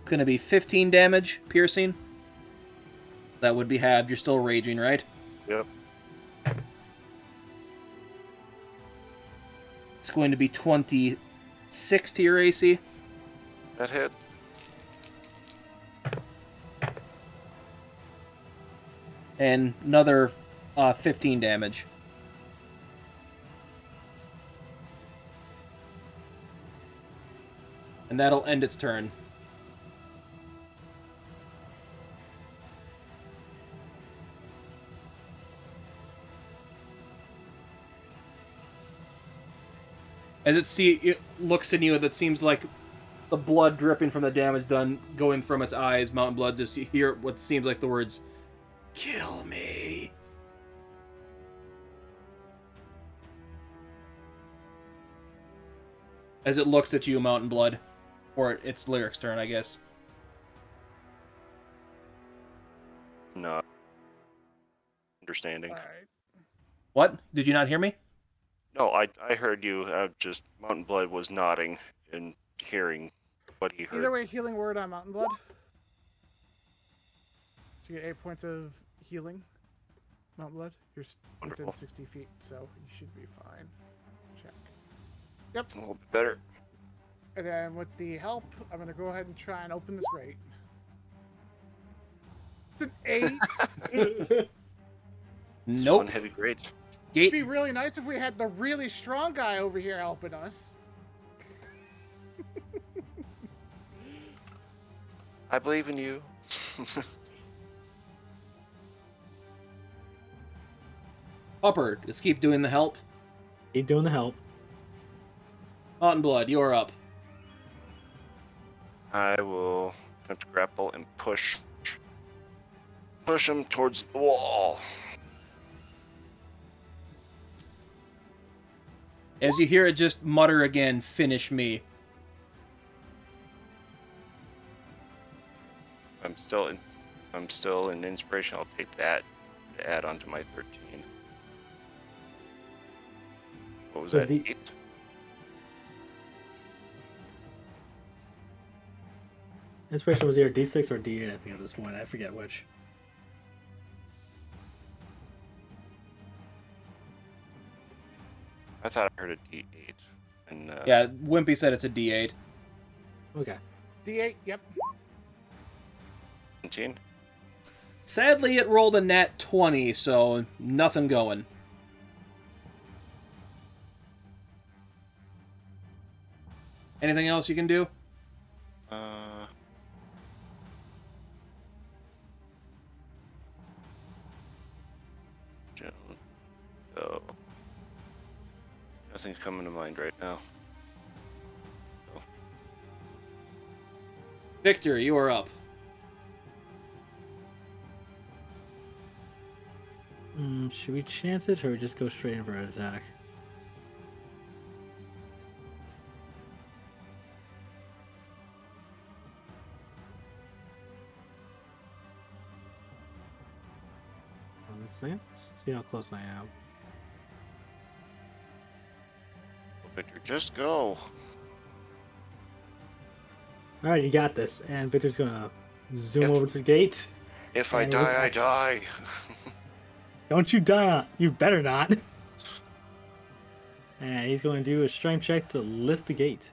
It's going to be 15 damage, piercing. That would be halved. You're still raging, right? Yep. It's going to be 26 to your AC. That hit. And another 15 damage. And that'll end its turn. As it looks in you, that seems like the blood dripping from the damage done going from its eyes. Mountain Blood, just you hear what seems like the words, "Kill me." As it looks at you, Mountain Blood. Or it's Lyric's turn, I guess. No. Understanding. All right. What? Did you not hear me? No, I heard you. Just Mountain Blood was nodding and hearing what he heard. Either way, healing word on Mountain Blood. So you get 8 points of healing. Mountain Blood. You're Wonderful. within 60 feet, so you should be fine. Check. Yep. It's a little bit better. And then with the help, I'm going to go ahead and try and open this grate. It's an 8. It's Nope. one heavy grade. Gate. It'd be really nice if we had the really strong guy over here helping us. I believe in you. Upper, just keep doing the help. Keep doing the help. Mountain Blood, you're up. I will attempt to grapple and push him towards the wall. As you hear it just mutter again, "Finish me." I'm still in inspiration. I'll take that to add on to my 13. What was So that? the- 8? Inspiration was either D6 or D8, I think, at this point. I forget which. I thought I heard a D8. And Yeah, Wimpy said it's a D8. Okay. D8, yep. 17. Sadly, it rolled a nat 20, so nothing going. Anything else you can do? So, nothing's coming to mind right now. Victor, you are up. Should we chance it, or just go straight in for an attack? Let's see how close I am. Victor, just go. Alright, you got this. And Victor's gonna zoom Yep. over to the gate. If I And it was die, I like- die. Don't you die! You better not! And he's going to do a strength check to lift the gate.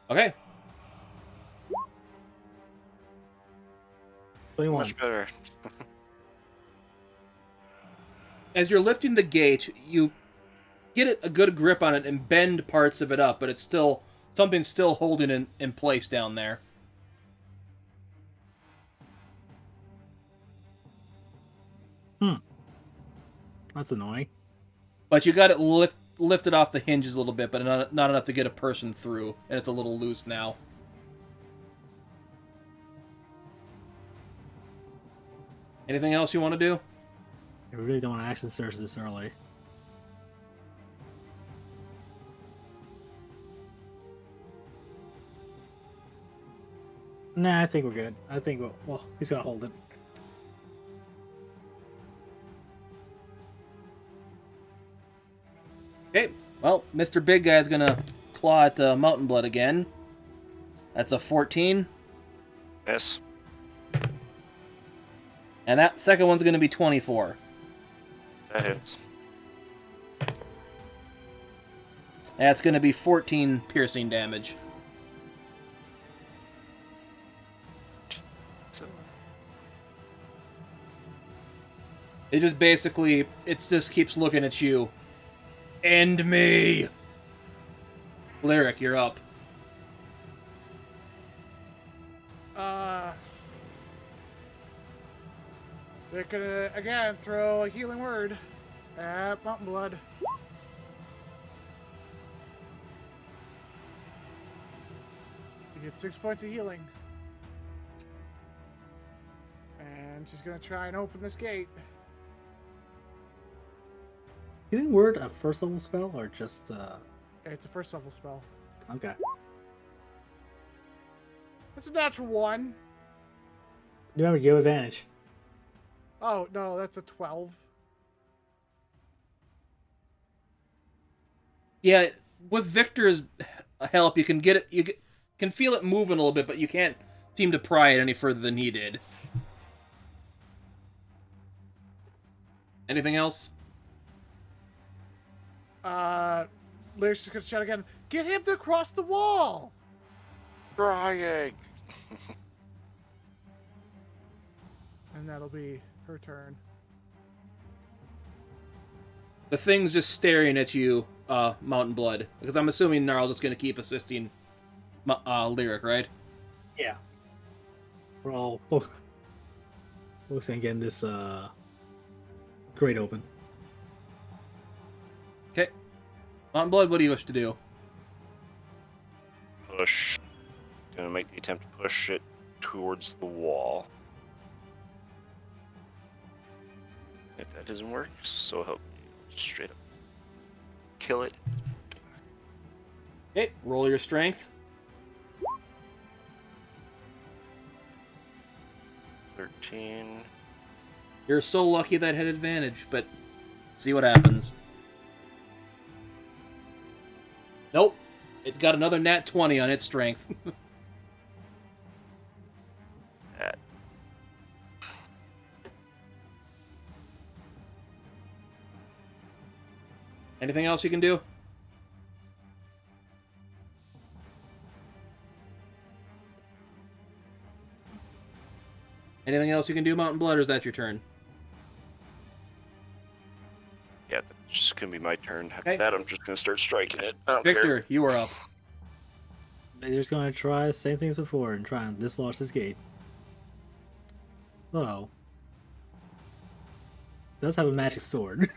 Okay. 21. Much better. As you're lifting the gate, you get a good grip on it and bend parts of it up, but it's still something's still holding in place down there. That's annoying. But you got it lifted off the hinges a little bit, but not enough to get a person through, and it's a little loose now. Anything else you want to do? I really don't want to action search this early. Nah, I think we're good. I think well, he's gonna hold it. Okay, well, Mr. Big Guy's gonna claw at Mountain Blood again. That's a 14. Yes. And that second one's gonna be 24. That hits. That's gonna be 14 piercing damage. So, It just basically, it just keeps looking at you. End me! Lyric, you're up. They're gonna, again, throw a healing word at Mountain Blood. You get 6 points of healing. And she's gonna try and open this gate. Healing word a first level spell or just It's a first level spell. okay. That's a natural 1. Remember, give advantage. Oh, no, that's a 12. Yeah, with Victor's help, you can get it. Can feel it moving a little bit, but you can't seem to pry it any further than he did. Anything else? Lyric's just gonna shout again, get him to cross the wall! Crying. And that'll be her turn. The thing's just staring at you, Mountain Blood, because I'm assuming Gnarl's just going to keep assisting Lyric, right? Yeah. We're all focusing on getting this grate open. Okay. Mountain Blood, what do you wish to do? Push. Gonna make the attempt to push it towards the wall. If that doesn't work, so help me. Straight up. Kill it. Okay, roll your strength. 13. You're so lucky that had advantage, but see what happens. Nope. It's got another nat 20 on its strength. That. Anything else you can do? Anything else you can do, Mountain Blood, or is that your turn? Yeah, that's just gonna be my turn. After Okay. that, I'm just gonna start striking it. I don't Victor, care. you are up. They're just gonna try the same things before and try and dislodge this gate. Oh. Does have a magic sword.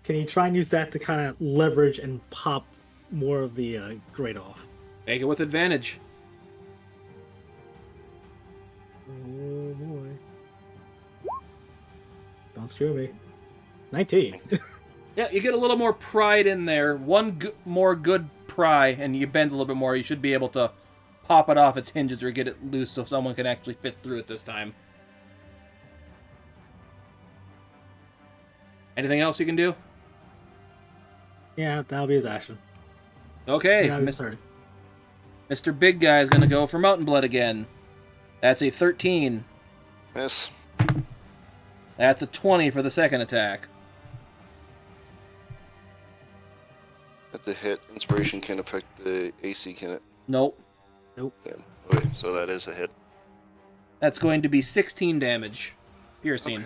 Can he try and use that to kind of leverage and pop more of the grate off? Make it with advantage. Oh boy. Don't screw me. 19. Yeah, you get a little more pride in there. One more good pry, and you bend a little bit more. You should be able to pop it off its hinges or get it loose so someone can actually fit through it this time. Anything else you can do? Yeah, that'll be his action. Okay, Now his turn. Mr. Big Guy is going to go for Mountain Blood again. That's a 13. Miss. That's a 20 for the second attack. That's a hit. Inspiration can affect the AC, can it? Nope. Yeah. Okay, so that is a hit. That's going to be 16 damage. Piercing.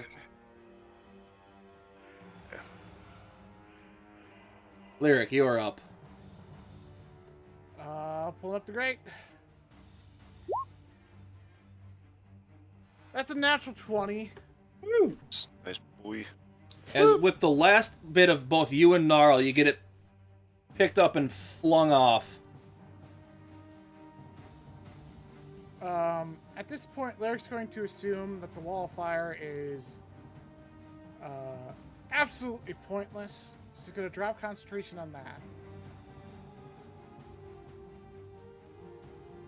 Okay. Lyric, you are up. Pulling up the grate. That's a natural 20. Nice boy. As with the last bit of both you and Gnarl, you get it picked up and flung off. At this point, Lyric's going to assume that the wall of fire is absolutely pointless. So he's going to drop concentration on that.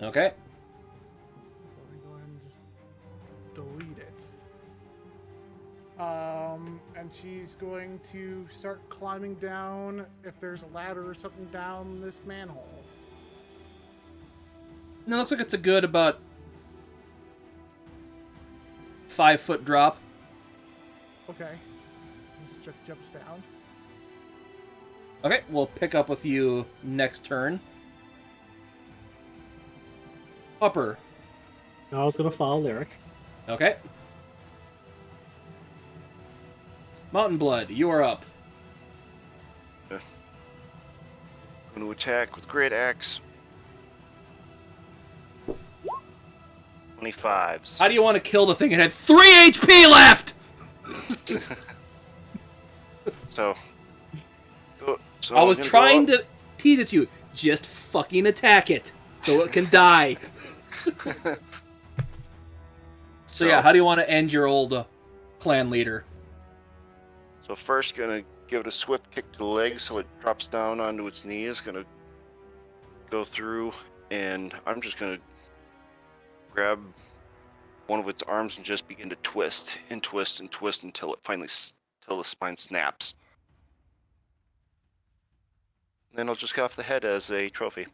Okay. So let me go ahead and just delete it. And she's going to start climbing down if there's a ladder or something down this manhole. No, it looks like it's a good about 5-foot drop. Okay. Just jumps down. Okay, we'll pick up with you next turn. Upper. I was gonna follow Lyric. Okay. Mountain Blood, you are up. Going to attack with Great Axe. 25s. How do you want to kill the thing? It had 3 HP left! So I was I'm gonna trying go up. to tease at you. Just fucking attack it so it can die. So yeah, how do you want to end your old clan leader? So first, gonna give it a swift kick to the leg so it drops down onto its knees. Gonna go through, and I'm just gonna grab one of its arms and just begin to twist and twist and twist until it finally, till the spine snaps. And then I'll just cut off the head as a trophy.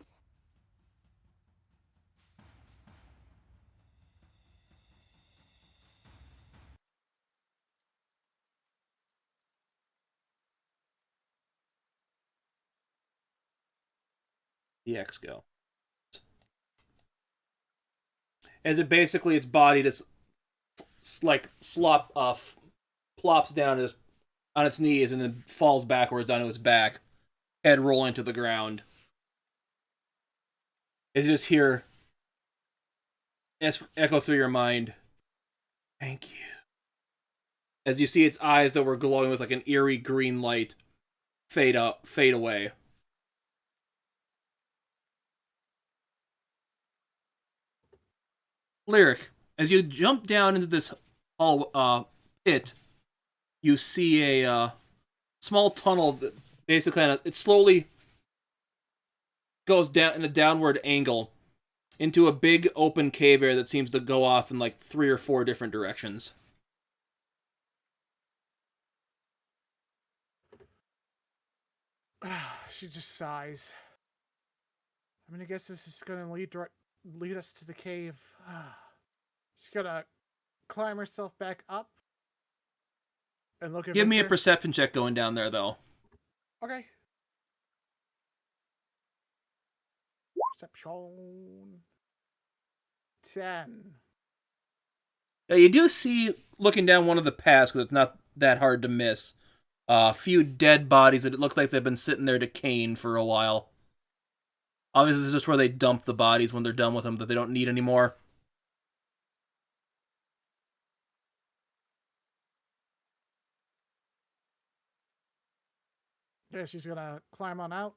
EX go. As it basically, its body just like plops down just on its knees and then falls backwards onto its back, head rolling to the ground. As you just hear echo through your mind, "Thank you." As you see its eyes that were glowing with like an eerie green light fade away. Lyric, as you jump down into this pit, you see a small tunnel that basically it slowly goes down in a downward angle into a big open cave area that seems to go off in like 3 or 4 different directions. She just sighs. I mean, I guess this is going to lead us to the cave. She's going to climb herself back up and look at Give me a Victor. perception check going down there, though. Okay. Perception. 10. Yeah, you do see, looking down one of the paths, because it's not that hard to miss, a few dead bodies that it looks like they've been sitting there decaying for a while. Obviously, this is just where they dump the bodies when they're done with them that they don't need anymore. Yeah, she's going to climb on out.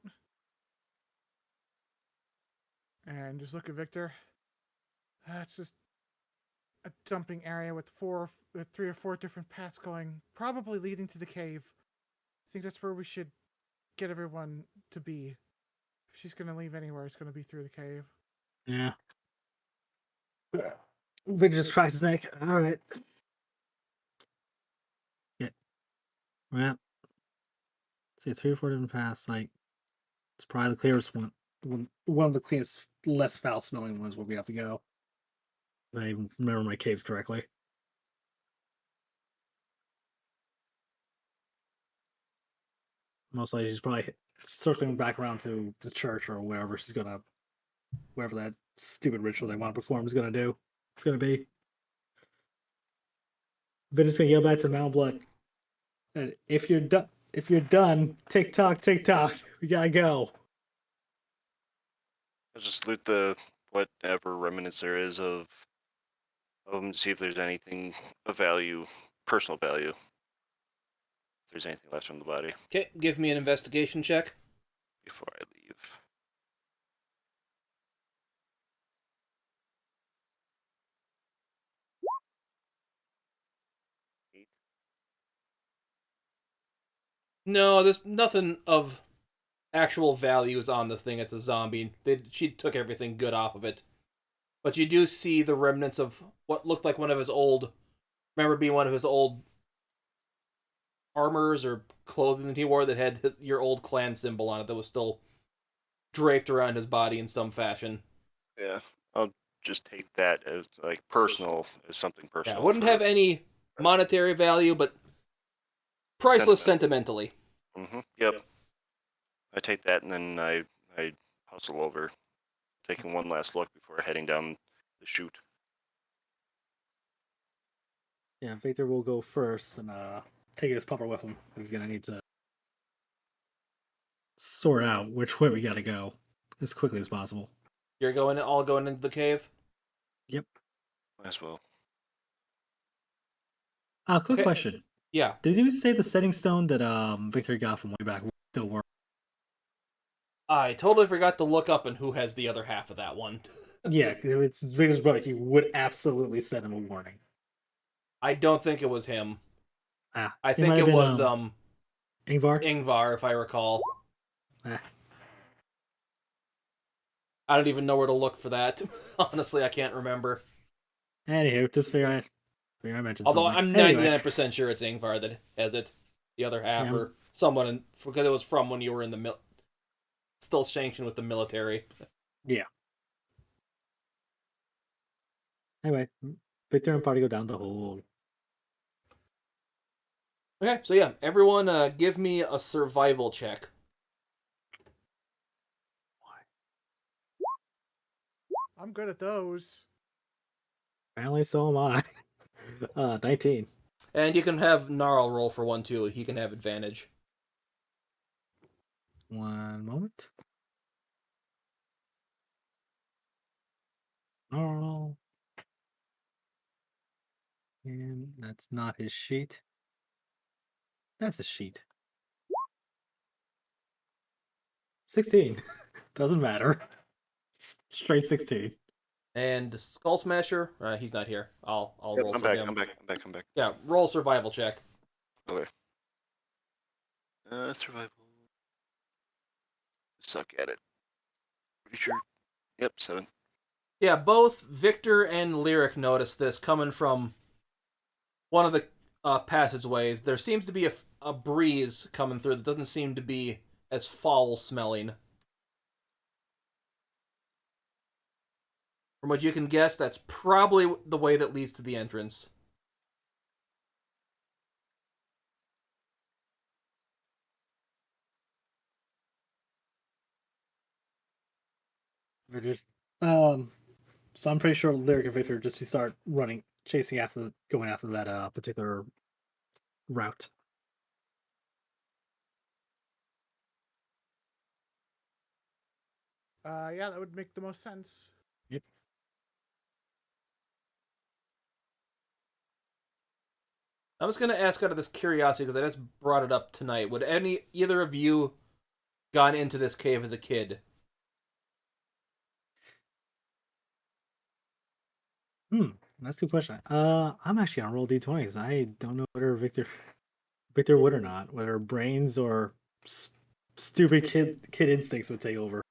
And just look at Victor. It's just a dumping area with 3 or 4 different paths going, probably leading to the cave. I think that's where we should get everyone to be. If she's going to leave anywhere, it's going to be through the cave. Yeah. Victor just cracks his neck. All right. Yeah. Well, see, 3 or 4 different paths. Like, it's probably the clearest one. One of the cleanest, less foul smelling ones where we have to go. If I even remember my caves correctly. Most likely, she's probably circling back around to the church or wherever she's gonna, wherever that stupid ritual they want to perform is gonna do. It's gonna be. Victor's gonna go back to Mount Blood. And if you're done, tick tock, we gotta go. I'll just loot the whatever remnants there is of them, see if there's anything of value, personal value. there's anything left on the body Okay, give me an investigation check. before I leave. No, there's nothing of actual values on this thing. It's a zombie. She took everything good off of it. But you do see the remnants of what looked like one of his old... Remember being one of his old armors or clothing that he wore that had your old clan symbol on it that was still draped around his body in some fashion. Yeah, I'll just take that as like personal, as something personal. Yeah, wouldn't have any monetary value, but priceless sentimentally. Yep. I take that and then I hustle over, taking one last look before heading down the chute. Yeah, Victor will go first and take his pumper with him. He's gonna need to sort out which way we gotta go as quickly as possible. You're all going into the cave? Yep. Might as well. Quick Okay. question. Yeah. Did you say the setting stone that Victor got from way back still work? I totally forgot to look up and who has the other half of that one. Yeah, if it's Victor's brother, he would absolutely send him a warning. I don't think it was him. I it think might it have been, was Ingvar. Ingvar, if I recall. Ah. I don't even know where to look for that. Honestly, I can't remember. Anywho, just figure I mentioned Although something. I'm Anyway. 99% sure it's Ingvar that has it. The other half, Yeah. or someone, because it was from when you were in the still sanctioned with the military. Yeah. Anyway, Victor and party go down the hole. Okay, so yeah, everyone give me a survival check. I'm good at those. Apparently, so am I. 19. And you can have Gnarl roll for one too. He can have advantage. One moment. Normal. And that's not his sheet. That's a sheet. 16. Doesn't matter. Straight 16. And Skull Smasher, he's not here. I'll roll I'm for back, him. I'm back. Yeah, roll survival check. Okay. Survival. Suck at it. Pretty sure. Yep, 7. Yeah, both Victor and Lyric notice this coming from one of the passageways. There seems to be a breeze coming through that doesn't seem to be as foul smelling. From what you can guess, that's probably the way that leads to the entrance. Victor's, so I'm pretty sure Lyric and Victor just start running, going after that particular route. Yeah, that would make the most sense. Yep. I was going to ask out of this curiosity because I just brought it up tonight. Would either of you gone into this cave as a kid? That's a good question. I'm actually on roll d20s. I don't know whether Victor would or not, whether brains or stupid kid instincts would take over.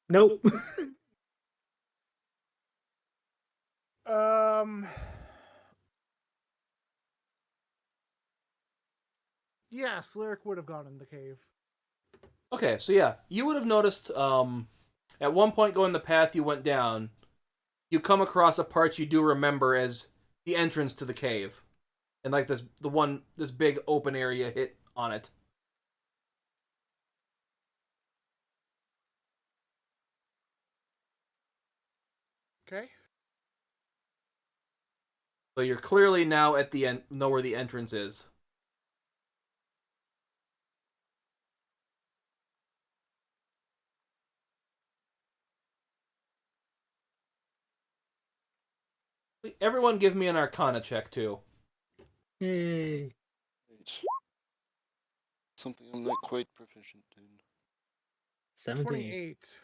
Nope. Yes, Lyric would have gone in the cave. Okay, so yeah, you would have noticed at one point going the path you went down, you come across a part you do remember as the entrance to the cave. And like this big open area hit on it. Okay. So you're clearly now at the end, know where the entrance is. everyone give me an Arcana check too. Yay. Right. Something I'm not quite proficient in. 17. 28.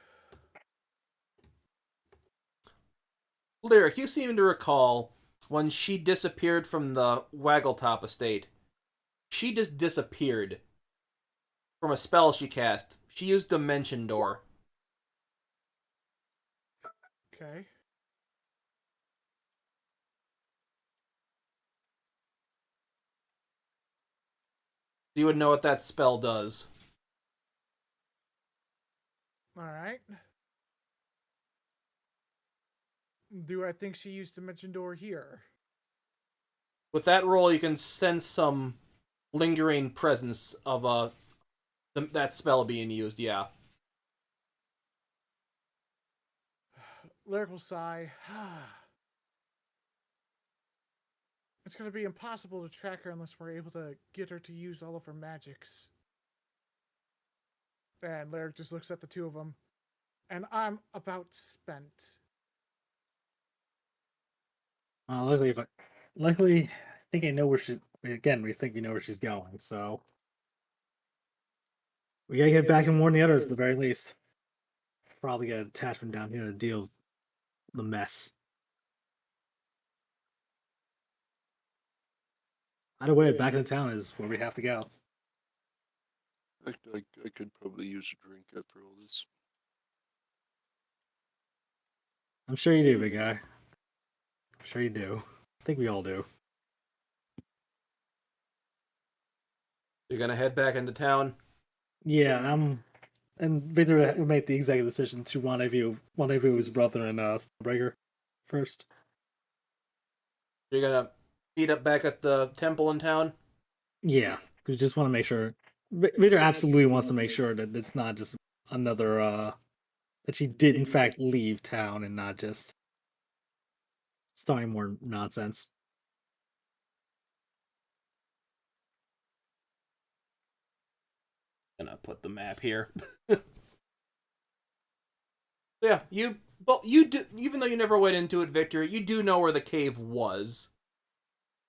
Lyric, you seem to recall when she disappeared from the Waggletop estate. She just disappeared from a spell she cast. She used Dimension Door. Okay. You would know what that spell does. All right. Do I think she used Dimension Door here? With that roll, you can sense some lingering presence of that spell being used. Yeah. Lyrical sigh. It's going to be impossible to track her unless we're able to get her to use all of her magics. And Lyric just looks at the two of them. And I'm about spent. Luckily, I think I know where she's. Again, we think we know where she's going, so we gotta get back and warn the others at the very least. Probably get a detachment down here to deal with the mess. Either way, back in the town is where we have to go. I could probably use a drink after all this. I'm sure you do, big guy. I'm sure you do. I think we all do. You're gonna head back into town. Yeah, and Victor would make the executive decision to rendezvous with his brother and Stormbreaker first. You're gonna meet up back at the temple in town. Yeah, we just want to make sure. Victor absolutely wants to make sure that it's not just another that she did in fact leave town and not just starting more nonsense. Gonna put the map here. Yeah, you do. Even though you never went into it, Victor, you do know where the cave was.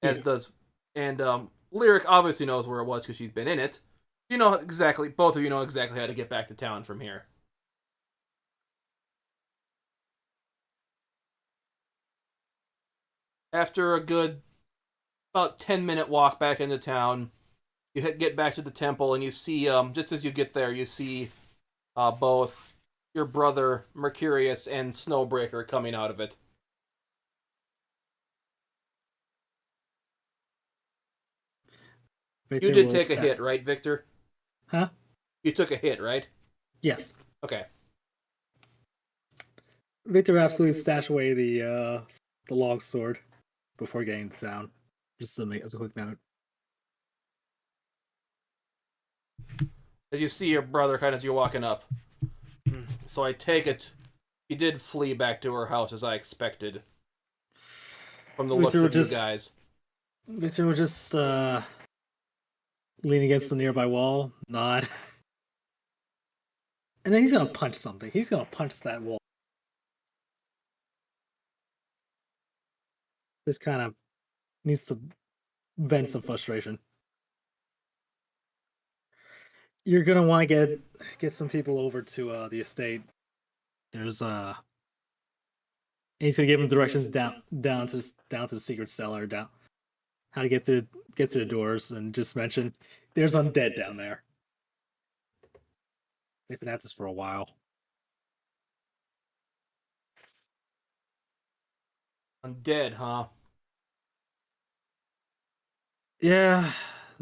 As Yeah. does, and Lyric obviously knows where it was because she's been in it. You know exactly. Both of you know exactly how to get back to town from here. After a good about 10-minute walk back into town, you get back to the temple and you see just as you get there, you see both your brother Mercurius and Snowbreaker coming out of it. Victor You did will take a sta- hit, right, Victor? Huh? You took a hit, right? Yes. Okay. Victor absolutely stash away the long sword before getting to town. Just to make as a quick note. As you see your brother kind of as you're walking up. So I take it he did flee back to her house as I expected. From the looks Victor of just, you guys. Victor would just lean against the nearby wall, nod. And then he's gonna punch something. He's gonna punch that wall. This kind of needs to vent some frustration. You're gonna want to get some people over to the estate. There's he's gonna give them directions down to the secret cellar, down how to get through the doors, and just mention there's undead down there. They've been at this for a while. Undead, huh? Yeah,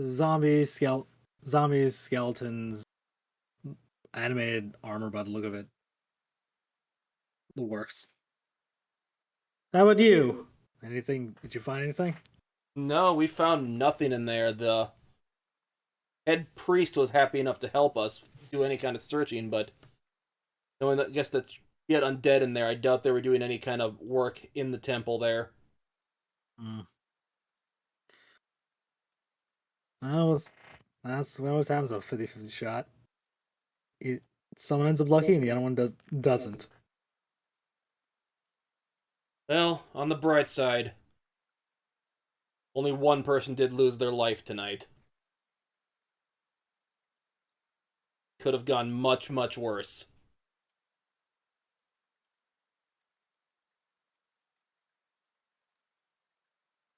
zombies, skeletons, animated armor by the look of it. The works. How about you? Anything? Did you find anything? No, we found nothing in there. The head priest was happy enough to help us do any kind of searching, but knowing that, I guess that he had undead in there, I doubt they were doing any kind of work in the temple there. That's what always happens with a 50-50 shot. Someone ends up lucky and the other one doesn't. Well, on the bright side, only one person did lose their life tonight. Could have gone much, much worse.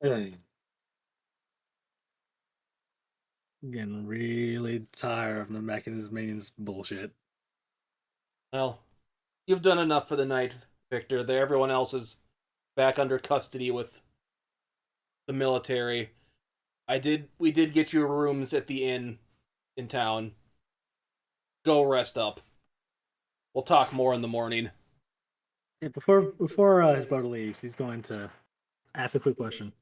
Hey. Getting really tired of the mechanism bullshit. Well, you've done enough for the night, Victor. Everyone else is back under custody with the military. We did get you rooms at the inn in town. Go rest up. We'll talk more in the morning. Yeah, before his brother leaves, he's going to ask a quick question.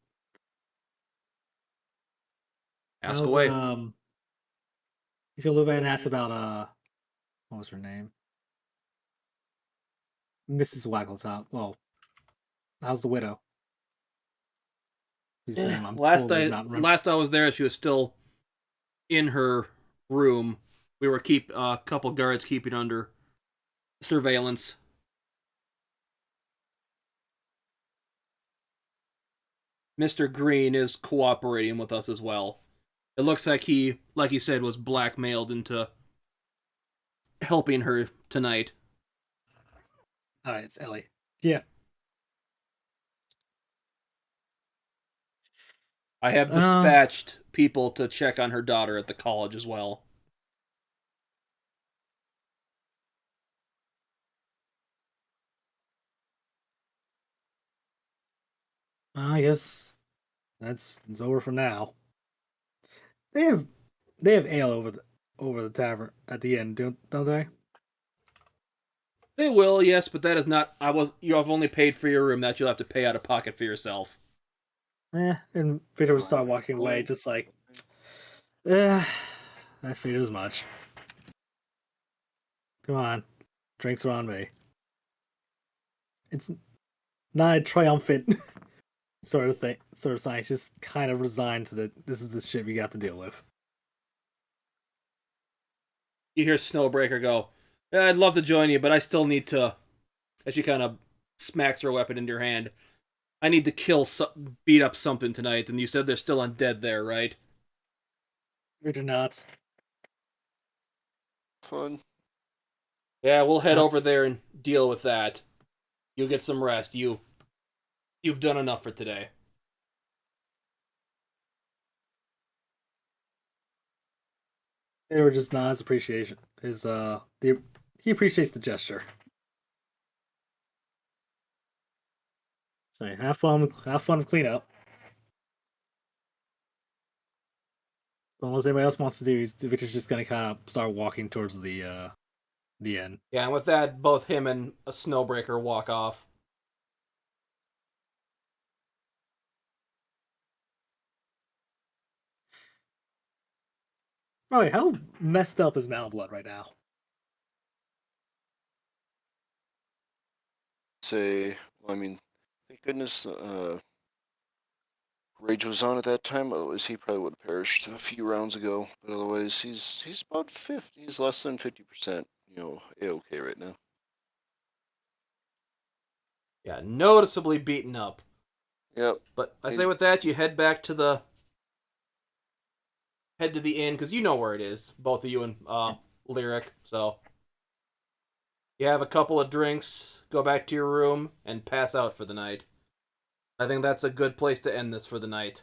Ask How's away. he's gonna look at and ask about what was her name? Mrs. Waggletop. Well, how's the widow? Whose name I'm totally not remembering. Last I was there, she was still in her room. We were a couple guards keeping under surveillance. Mr. Green is cooperating with us as well. It looks like he said, was blackmailed into helping her tonight. Alright, it's Ellie. Yeah. I have dispatched people to check on her daughter at the college as well. I guess it's over for now. They have ale over the tavern at the end, don't they? They will, yes, but that is not. You have only paid for your room. That you'll have to pay out of pocket for yourself. And Peter would start walking away, just like, I figured as much. Come on, drinks are on me. It's not a triumphant sort of sign. It's just kind of resigned to that. This is the shit we got to deal with. You hear Snowbreaker go, "Yeah, I'd love to join you, but I still need to," as she kind of smacks her weapon into your hand. "I need to beat up something tonight, and you said there's still undead there, right?" Peter nods. Fun. Yeah, we'll head over there and deal with that. You'll get some rest. You've done enough for today. Peter just nods appreciation. He appreciates the gesture. So have fun with cleanup. Unless anybody else wants to do, Victor's just gonna kind of start walking towards the end. Yeah, and with that, both him and a Snowbreaker walk off. Alright, how messed up is Blood right now? I mean, thank goodness Rage was on at that time. Otherwise, he probably would have perished a few rounds ago. But otherwise, he's about 50. He's less than 50%. A-okay right now. Yeah, noticeably beaten up. Yep. But I say with that, you head to the inn, because you know where it is, both of you and Lyric. So you have a couple of drinks, go back to your room, and pass out for the night. I think that's a good place to end this for the night.